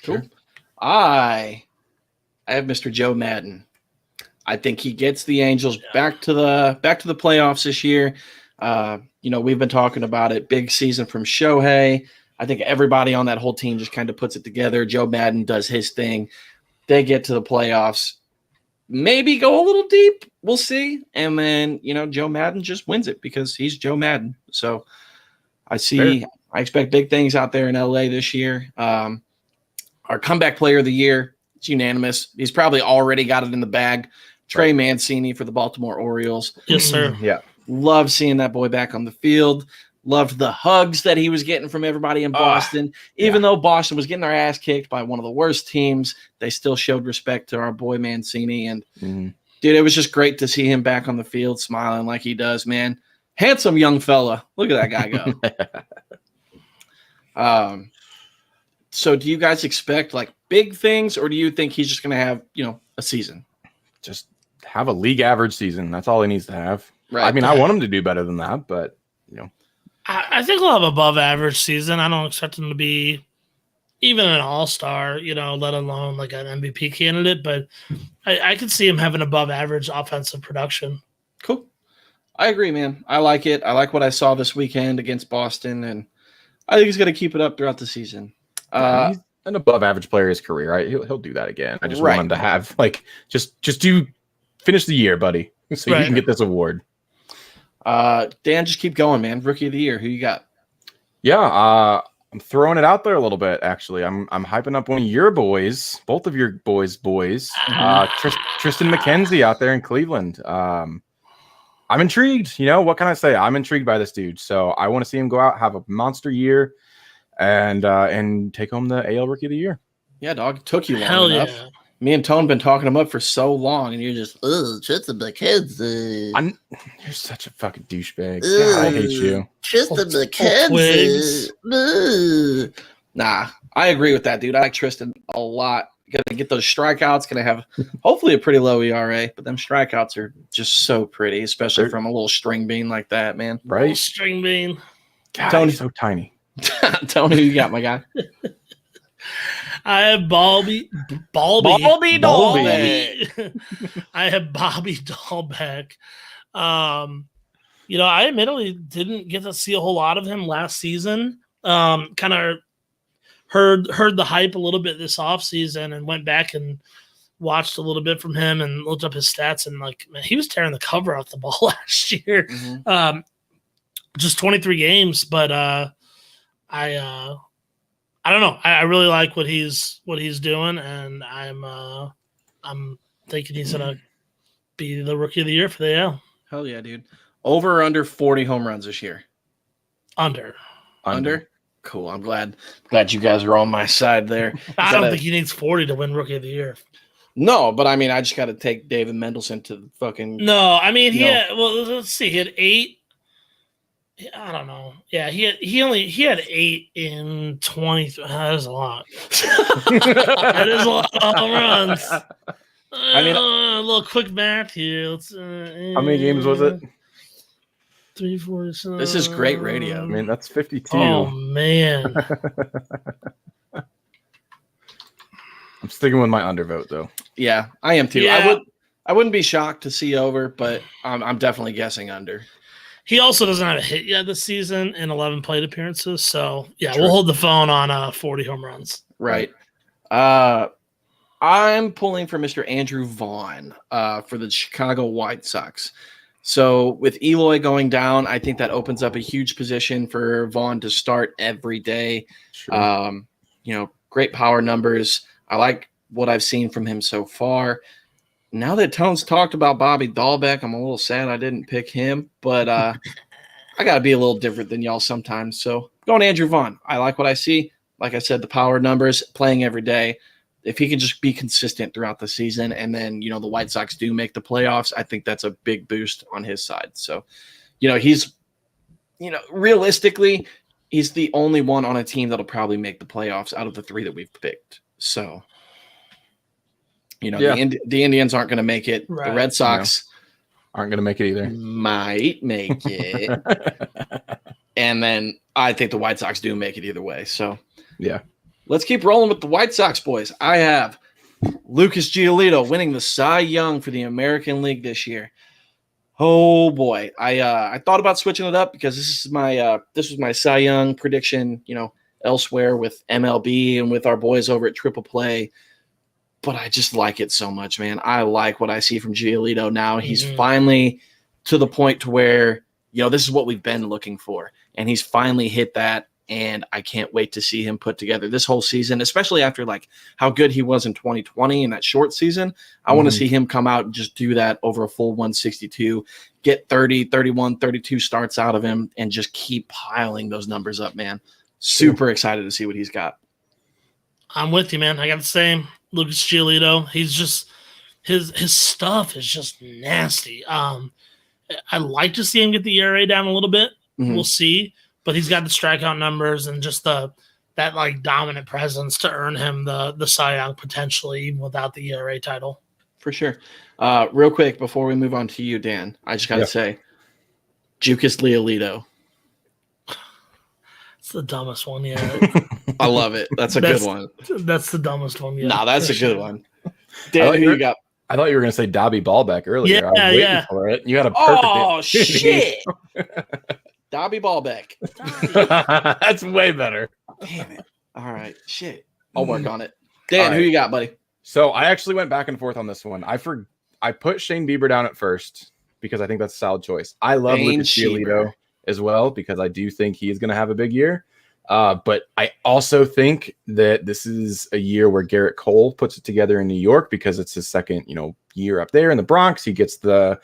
Cool. Sure. I have Mr. Joe Madden. I think he gets the Angels back to the playoffs this year. We've been talking about it. Big season from Shohei. I think everybody on that whole team just kind of puts it together. Joe Madden does his thing. They get to the playoffs. Maybe go a little deep. We'll see. And then, Joe Madden just wins it because he's Joe Madden. So I expect big things out there in LA this year. Our comeback player of the year, it's unanimous. He's probably already got it in the bag. Trey Mancini for the Baltimore Orioles. Yes, sir. Yeah. Love seeing that boy back on the field. Loved the hugs that he was getting from everybody in Boston. Even though Boston was getting their ass kicked by one of the worst teams, they still showed respect to our boy Mancini. And, dude, it was just great to see him back on the field smiling like he does, man. Handsome young fella. Look at that guy go. So do you guys expect, like, big things, or do you think he's just going to have, a season? Just have a league average season. That's all he needs to have. Right. I mean, I want him to do better than that, but, I think he'll have above average season. I don't expect him to be even an all-star, let alone like an MVP candidate. But I could see him having above average offensive production. Cool. I agree, man. I like it. I like what I saw this weekend against Boston, and I think he's going to keep it up throughout the season. He's an above average player in his career, right? He'll do that again. I just want him to have finish the year, buddy, so you can get this award. Dan, just keep going, man. Rookie of the year. Who you got? Yeah, I'm throwing it out there a little bit. Actually, I'm hyping up one of your boys, both of your boys, Tristan McKenzie out there in Cleveland. I'm intrigued. What can I say? I'm intrigued by this dude. So I want to see him go out, have a monster year, and take home the AL Rookie of the Year. Yeah, dog. It took you long enough. Yeah. Me and Tone been talking him up for so long, and you're just, Tristan McKenzie. You're such a fucking douchebag. God, I hate you. Tristan McKenzie. Nah, I agree with that, dude. I like Tristan a lot. Gonna get those strikeouts. Gonna have hopefully a pretty low ERA, but them strikeouts are just so pretty, especially from a little string bean like that, man. Right? Little string bean. God, Tony's so tiny. Tony, who you got, my guy? I have Balby. I have Bobby Dahlbeck. I admittedly didn't get to see a whole lot of him last season. Kind of heard the hype a little bit this offseason and went back and watched a little bit from him and looked up his stats, and man, he was tearing the cover off the ball last year. Mm-hmm. Just 23 games, but I don't know. I really like what he's doing, and I'm thinking he's gonna be the Rookie of the Year for the AL. Hell yeah, dude! Over or under 40 home runs this year? Under. Cool. I'm glad you guys are on my side there. I don't think he needs 40 to win Rookie of the Year. No, but I mean, I just got to take David Mendelson to the fucking. No, I mean, let's see. He had 8. I don't know. Yeah, he had 8 in 20. That is a lot. That is a lot of home runs. I mean, a little quick math here. How many games was it? 3, 4. 7. This is great radio. I mean, that's 52. Oh man. I'm sticking with my undervote though. Yeah, I am too. Yeah. I wouldn't be shocked to see over, but I'm definitely guessing under. He also doesn't have a hit yet this season in 11 plate appearances. So, yeah, True. We'll hold the phone on 40 home runs. Right. I'm pulling for Mr. Andrew Vaughn for the Chicago White Sox. So with Eloy going down, I think that opens up a huge position for Vaughn to start every day. Sure. Great power numbers. I like what I've seen from him so far. Now that Tone's talked about Bobby Dahlbeck, I'm a little sad I didn't pick him, but I got to be a little different than y'all sometimes. So going Andrew Vaughn. I like what I see. Like I said, the power numbers, playing every day. If he can just be consistent throughout the season and then, the White Sox do make the playoffs, I think that's a big boost on his side. So, he's, realistically, he's the only one on a team that'll probably make the playoffs out of the 3 that we've picked. So, the Indians aren't going to make it. Right. The Red Sox aren't going to make it either. Might make it. And then I think the White Sox do make it either way. So, yeah. Let's keep rolling with the White Sox, boys. I have Lucas Giolito winning the Cy Young for the American League this year. Oh boy, I thought about switching it up because this was my Cy Young prediction, elsewhere with MLB and with our boys over at Triple Play. But I just like it so much, man. I like what I see from Giolito now. He's finally to the point to where this is what we've been looking for, and he's finally hit that. And I can't wait to see him put together this whole season, especially after how good he was in 2020 in that short season. I want to see him come out and just do that over a full 162, get 30, 31, 32 starts out of him, and just keep piling those numbers up, man. Super excited to see what he's got. I'm with you, man. I got the same. Lucas Giolito. He's just his stuff is just nasty. I like to see him get the ERA down a little bit. Mm-hmm. We'll see. But he's got the strikeout numbers and just that dominant presence to earn him the Cy Young potentially, even without the ERA title. For sure. Real quick before we move on to you, Dan, I just got to say, Jucus Giolito. It's the dumbest one yet. I love it. That's a good one. That's the dumbest one. Yeah, nah, that's a good sure. one. Dan, who you got? I thought you were going to say Dobby Ballback earlier. I was waiting for it. You had a perfect shit. Dobby Ballback. That's way better. Damn it. All right. Shit. I'll work on it. Dan, who you got, buddy? So I actually went back and forth on this one. I put Shane Bieber down at first because I think that's a solid choice. I love Lucas Giolito as well because I do think he is going to have a big year. But I also think that this is a year where Garrett Cole puts it together in New York because it's his second, year up there in the Bronx. He gets the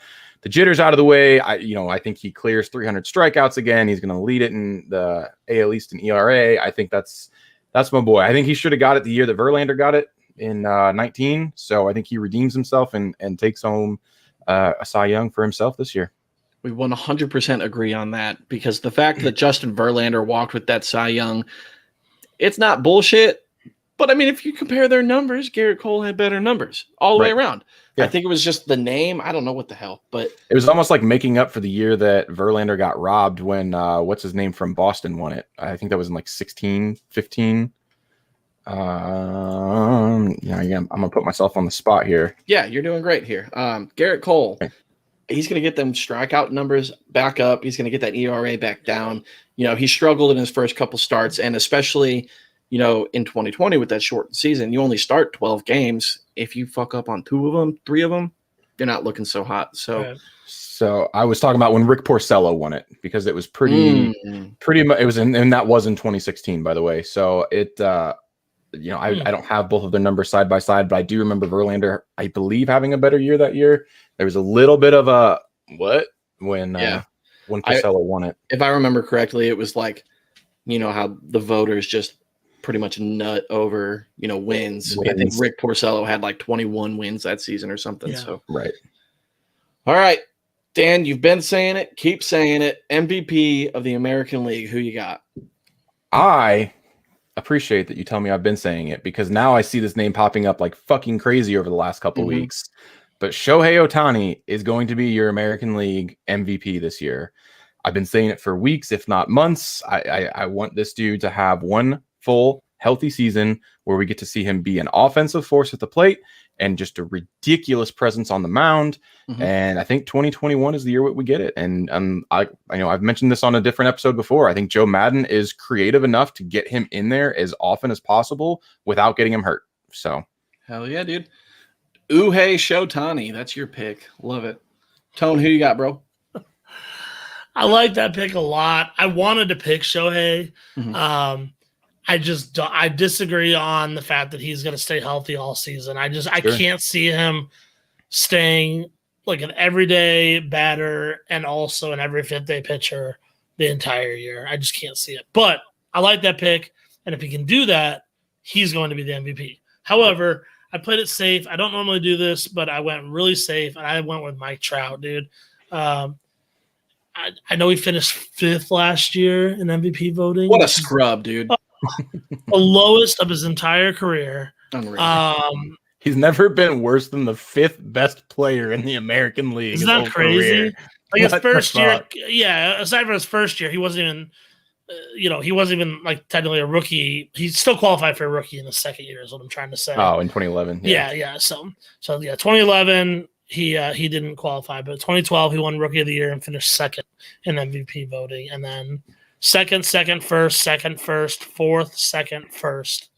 jitters out of the way. I think he clears 300 strikeouts again. He's going to lead it in the AL East in ERA. I think that's my boy. I think he should have got it the year that Verlander got it in 19. So I think he redeems himself and takes home a Cy Young for himself this year. We 100% agree on that because the fact that Justin Verlander walked with that Cy Young, it's not bullshit. But I mean, if you compare their numbers, Garrett Cole had better numbers all the way around. Yeah. I think it was just the name. I don't know what the hell, but it was almost like making up for the year that Verlander got robbed when what's his name from Boston won it. I think that was in like 16, 15. I'm gonna put myself on the spot here. Yeah, you're doing great here. Garrett Cole. Okay. He's going to get them strikeout numbers back up. He's going to get that ERA back down. He struggled in his first couple starts, and especially, in 2020 with that short season, you only start 12 games. If you fuck up on 2 of them, 3 of them, you're not looking so hot. So I was talking about when Rick Porcello won it because it was pretty much. It was and that was in 2016, by the way. So it. I don't have both of their numbers side by side, but I do remember Verlander, I believe, having a better year that year. There was a little bit of a when Porcello won it. If I remember correctly, it was like, how the voters just pretty much nut over, wins. I think Rick Porcello had like 21 wins that season or something. Yeah. So right. All right, Dan, you've been saying it. Keep saying it. MVP of the American League. Who you got? I appreciate that you tell me I've been saying it because now I see this name popping up like fucking crazy over the last couple weeks. But Shohei Ohtani is going to be your American League MVP this year. I've been saying it for weeks, if not months. I want this dude to have one full healthy season where we get to see him be an offensive force at the plate and just a ridiculous presence on the mound. And I think 2021 is the year we get it. And I've mentioned this on a different episode before. I think Joe Madden is creative enough to get him in there as often as possible without getting him hurt. So hell yeah, dude. Uhei Shotani, that's your pick. Love it. Tone, who you got, bro? I like that pick a lot. I wanted to pick Shohei. I disagree on the fact that he's going to stay healthy all season. I can't see him staying like an everyday batter and also an every fifth day pitcher the entire year. I just can't see it. But I like that pick, and if he can do that, he's going to be the MVP. However, I played it safe. I don't normally do this, but I went really safe, and I went with Mike Trout, dude. I know he finished 5th last year in MVP voting. What a scrub, dude. The lowest of his entire career. Unreal. He's never been worse than the 5th best player in the American League. Isn't that crazy? Like his first year, aside from his first year, he wasn't even he wasn't even like technically a rookie. He still qualified for a rookie in the second year is what I'm trying to say. Oh, in 2011. Yeah. So 2011 he didn't qualify, but 2012 he won Rookie of the Year and finished 2nd in MVP voting, and then second, first, 4th, 2nd, 1st,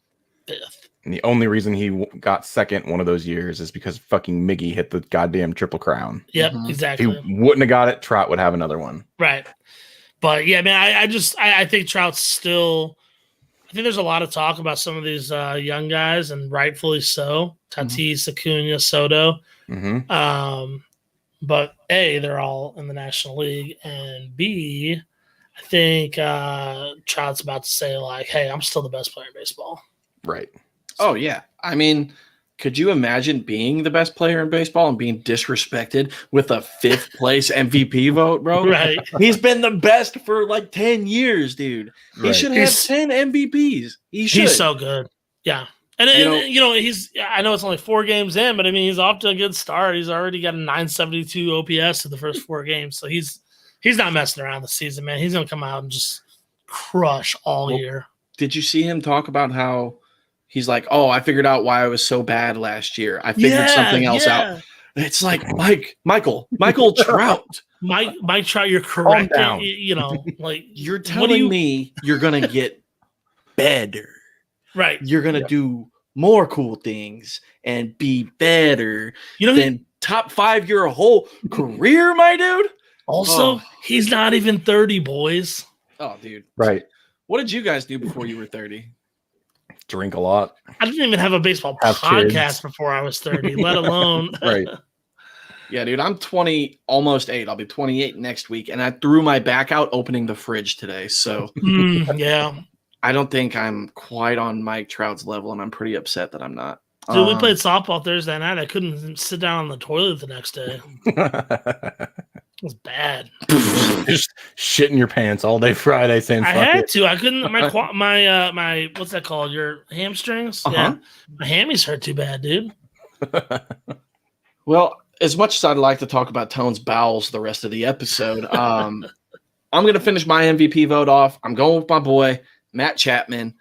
5th. And the only reason he got 2nd one of those years is because fucking Miggy hit the goddamn Triple Crown. Yep, exactly. If he wouldn't have got it, Trout would have another one. Right. But yeah, man, I think Trout's still. I think there's a lot of talk about some of these young guys, and rightfully so. Tatis, Acuna, Soto. But A, they're all in the National League, and B, I think Trout's about to say like, "Hey, I'm still the best player in baseball." Right. Oh yeah. I mean, could you imagine being the best player in baseball and being disrespected with a 5th place MVP vote, bro? Right. He's been the best for like 10 years, dude. He should have 10 MVPs. He's so good. Yeah. And he's. I know it's only 4 games in, but I mean, he's off to a good start. He's already got a 972 OPS in the first 4 games, so he's not messing around this season, man. He's gonna come out and just crush all year. Did you see him talk about how he's like, oh, I figured out why I was so bad last year. I figured something else out. It's like Michael Trout. Mike Trout, you're correct. Like you're telling me you're gonna get better. Right. You're gonna do more cool things and be better than top 5 your whole career, my dude. Also, he's not even 30, boys. Oh, dude. Right. What did you guys do before you were 30? Drink a lot. I didn't even have a baseball podcast before I was 30, let alone. Right. Yeah, dude, I'm 20, almost 8. I'll be 28 next week, and I threw my back out opening the fridge today. So, yeah. I don't think I'm quite on Mike Trout's level, and I'm pretty upset that I'm not. Dude, we played softball Thursday night. I couldn't sit down on the toilet the next day. It was bad. Just shitting your pants all day Friday saying I had to. I couldn't. My what's that called? Your hamstrings? Yeah. My hammies hurt too bad, dude. Well, as much as I'd like to talk about Tone's bowels the rest of the episode, I'm going to finish my MVP vote off. I'm going with my boy, Matt Chapman.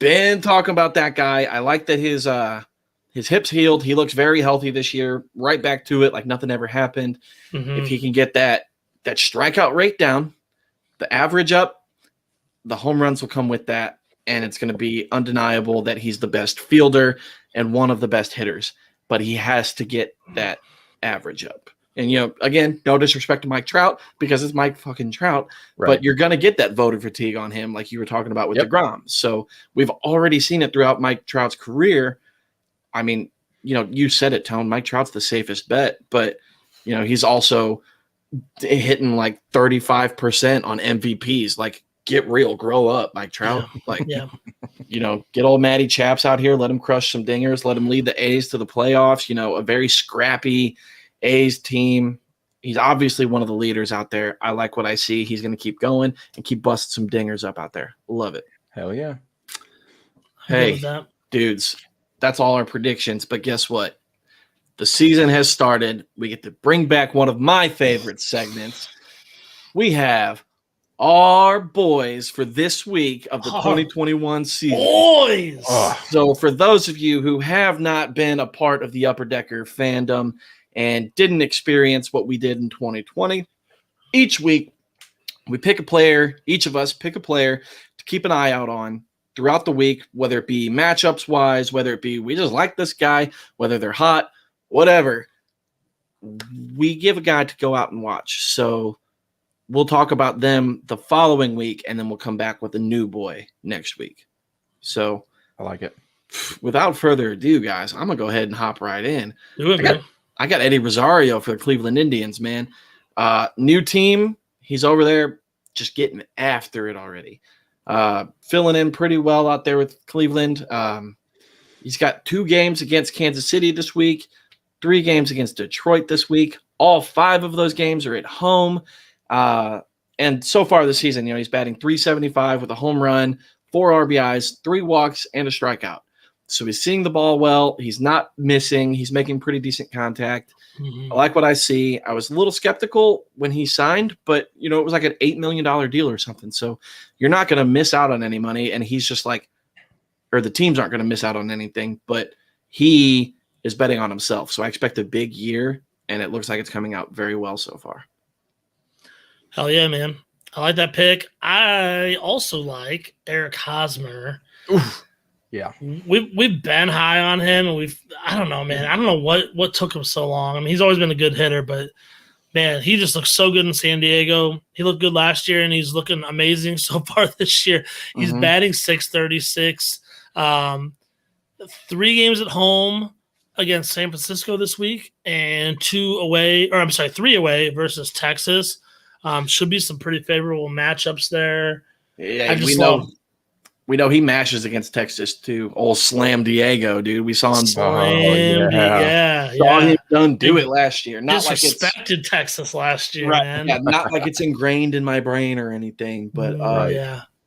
Been talking about that guy. I like that his hips healed. He looks very healthy this year. Right back to it like nothing ever happened. If he can get that strikeout rate down, the average up, the home runs will come with that, and it's going to be undeniable that he's the best fielder and one of the best hitters. But he has to get that average up. And, again, no disrespect to Mike Trout because it's Mike fucking Trout, but you're going to get that voter fatigue on him like you were talking about with DeGrom. So we've already seen it throughout Mike Trout's career. I mean, you said it, Tone. Mike Trout's the safest bet, but, he's also hitting like 35% on MVPs. Like, get real, grow up, Mike Trout. Get old Matty Chaps out here, let him crush some dingers, let him lead the A's to the playoffs. A very scrappy A's team. He's obviously one of the leaders out there. I like what I see. He's going to keep going and keep busting some dingers up out there. Love it. Hell yeah. Hey, dudes, that's all our predictions. But guess what? The season has started. We get to bring back one of my favorite segments. We have our boys for this week of the 2021 season. Boys! So for those of you who have not been a part of the Upper Decker fandom and didn't experience what we did in 2020, each week we pick a player, each of us pick a player to keep an eye out on throughout the week, whether it be matchups wise, whether it be we just like this guy, whether they're hot, whatever. We give a guy to go out and watch. So we'll talk about them the following week, and then we'll come back with a new boy next week. So I like it. Without further ado, guys, I'm going to go ahead and hop right in. Do it, man. I got Eddie Rosario for the Cleveland Indians, man. New team. He's over there just getting after it already. Filling in pretty well out there with Cleveland. He's got 2 games against Kansas City this week, 3 games against Detroit this week. All 5 of those games are at home. And so far this season, he's batting .375 with a home run, 4 RBIs, 3 walks, and a strikeout. So he's seeing the ball well. He's not missing. He's making pretty decent contact. I like what I see. I was a little skeptical when he signed, but, it was like an $8 million deal or something. So you're not going to miss out on any money. And he's just like, or the teams aren't going to miss out on anything, but he is betting on himself. So I expect a big year, and it looks like it's coming out very well so far. Hell yeah, man. I like that pick. I also like Eric Hosmer. Oof. Yeah. We've been high on him, and I don't know, man. I don't know what took him so long. I mean, he's always been a good hitter, but man, he just looks so good in San Diego. He looked good last year, and he's looking amazing so far this year. He's batting .636. 3 games at home against San Francisco this week, and 3 away versus Texas. Should be some pretty favorable matchups there. Yeah, we know he mashes against Texas too. Old Slam Diego, dude. We saw him. Saw him do it last year. Not like disrespected Texas last year, right, man. Yeah, not like it's ingrained in my brain or anything, but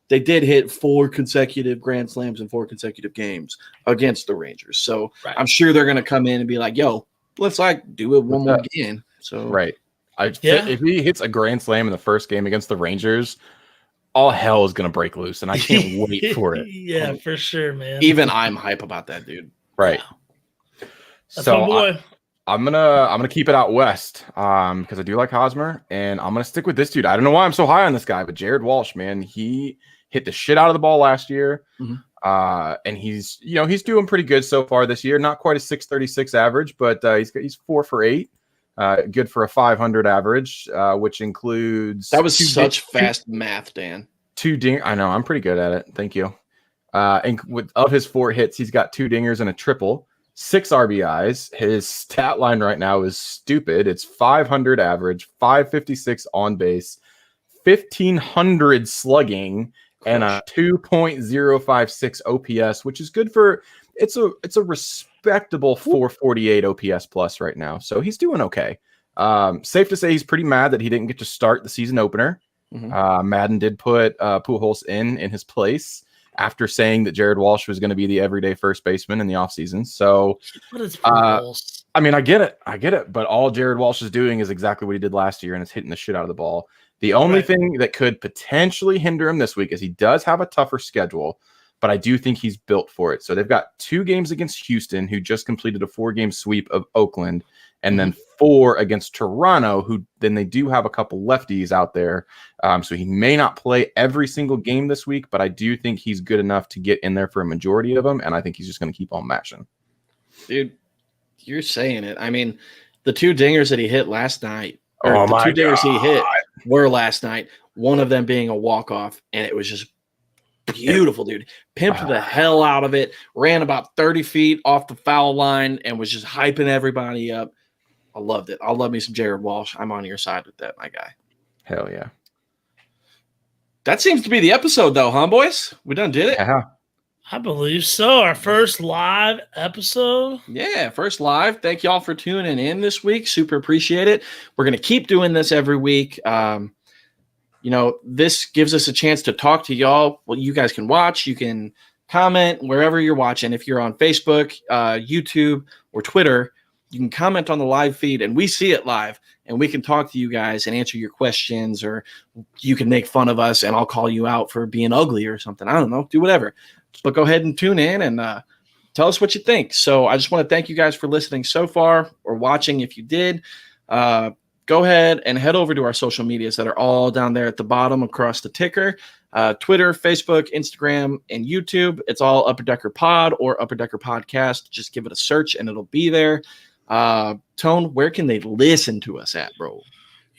they did hit 4 consecutive Grand Slams in 4 consecutive games against the Rangers. So I'm sure they're going to come in and be like, "Yo, let's do it one more again." So if he hits a Grand Slam in the first game against the Rangers, all hell is going to break loose, and I can't wait for it. Yeah, for sure, man. Even I'm hype about that, dude. Right. Yeah. That's So my boy. I'm gonna keep it out west because I do like Hosmer, and I'm gonna stick with this dude. I don't know why I'm so high on this guy, but Jared Walsh, man, he hit the shit out of the ball last year. And he's doing pretty good so far this year. Not quite a 636 average, but he's 4 for 8. Good for a 500 average, which includes that was such fast math, Dan. 2 ding. I know I'm pretty good at it. Thank you. And of his 4 hits, he's got 2 dingers and a triple, 6 RBIs. His stat line right now is stupid. It's 500 average, 556 on base, 1500 slugging, and a 2.056 OPS, which is good for it's a respectable 448 OPS plus right now. So he's doing okay. Safe to say he's pretty mad that he didn't get to start the season opener. Madden did put Pujols in his place after saying that Jared Walsh was going to be the everyday first baseman in the offseason. So I mean, I get it, but all Jared Walsh is doing is exactly what he did last year, and it's hitting the shit out of the ball. The only thing that could potentially hinder him this week is he does have a tougher schedule, but I do think he's built for it. So they've got 2 games against Houston, who just completed a 4-game sweep of Oakland, and then 4 against Toronto, who then they do have a couple lefties out there. So he may not play every single game this week, but I do think he's good enough to get in there for a majority of them, and I think he's just going to keep on mashing. Dude, you're saying it. I mean, the 2 dingers that he hit last night, or oh the my 2 dingers God. he hit were last night, one of them being a walk-off, and it was just beautiful, dude. Pimped the hell out of it, ran about 30 feet off the foul line, and was just hyping everybody up. I loved it. I love me some Jared Walsh. I'm on your side with that, my guy. Hell yeah. That seems to be the episode, though, huh, boys? We done did it? Yeah. I believe so. Our first live episode. Yeah, first live. Thank y'all for tuning in this week. Super appreciate it. We're going to keep doing this every week. This gives us a chance to talk to y'all. Well, you guys can watch. You can comment wherever you're watching. If you're on Facebook, YouTube, or Twitter, you can comment on the live feed, and we see it live, and we can talk to you guys and answer your questions, or you can make fun of us, and I'll call you out for being ugly or something. I don't know. Do whatever. But go ahead and tune in and tell us what you think. So I just want to thank you guys for listening so far, or watching if you did. Go ahead and head over to our social medias that are all down there at the bottom across the ticker. Twitter, Facebook, Instagram, and YouTube. It's all Upper Decker Pod or Upper Decker Podcast. Just give it a search and it'll be there. Tone, where can they listen to us at, bro?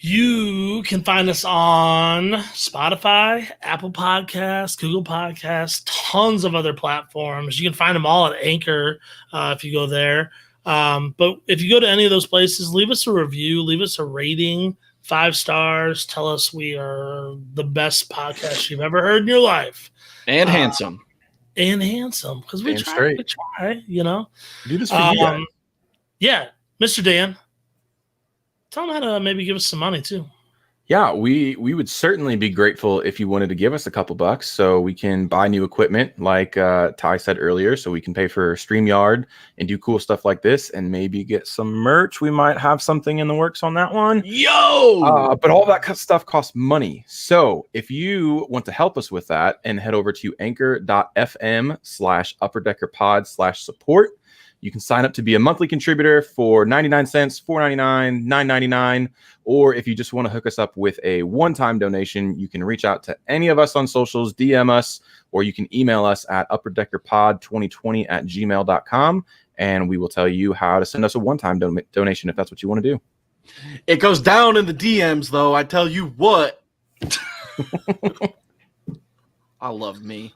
You can find us on Spotify, Apple Podcasts, Google Podcasts, tons of other platforms. You can find them all at Anchor if you go there. But if you go to any of those places, leave us a review, leave us a rating, 5 stars. Tell us we are the best podcast you've ever heard in your life. And handsome. And handsome. Because we try, We do this for you guys. Yeah, Mr. Dan. Tell them how to maybe give us some money, too. Yeah, we would certainly be grateful if you wanted to give us a couple bucks so we can buy new equipment, like Ty said earlier, so we can pay for StreamYard and do cool stuff like this and maybe get some merch. We might have something in the works on that one. Yo! But all that stuff costs money. So if you want to help us with that, and head over to anchor.fm/upperdeckerpod/support. You can sign up to be a monthly contributor for 99 cents, $4.99, $9.99, or if you just want to hook us up with a one-time donation, you can reach out to any of us on socials, DM us, or you can email us at upperdeckerpod2020@gmail.com, and we will tell you how to send us a one-time donation if that's what you want to do. It goes down in the DMs, though. I tell you what. I love me.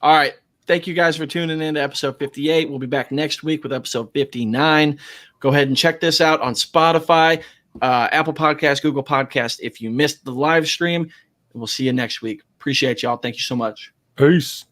All right. Thank you guys for tuning in to episode 58. We'll be back next week with episode 59. Go ahead and check this out on Spotify, Apple Podcasts, Google Podcasts. If you missed the live stream, we'll see you next week. Appreciate y'all. Thank you so much. Peace.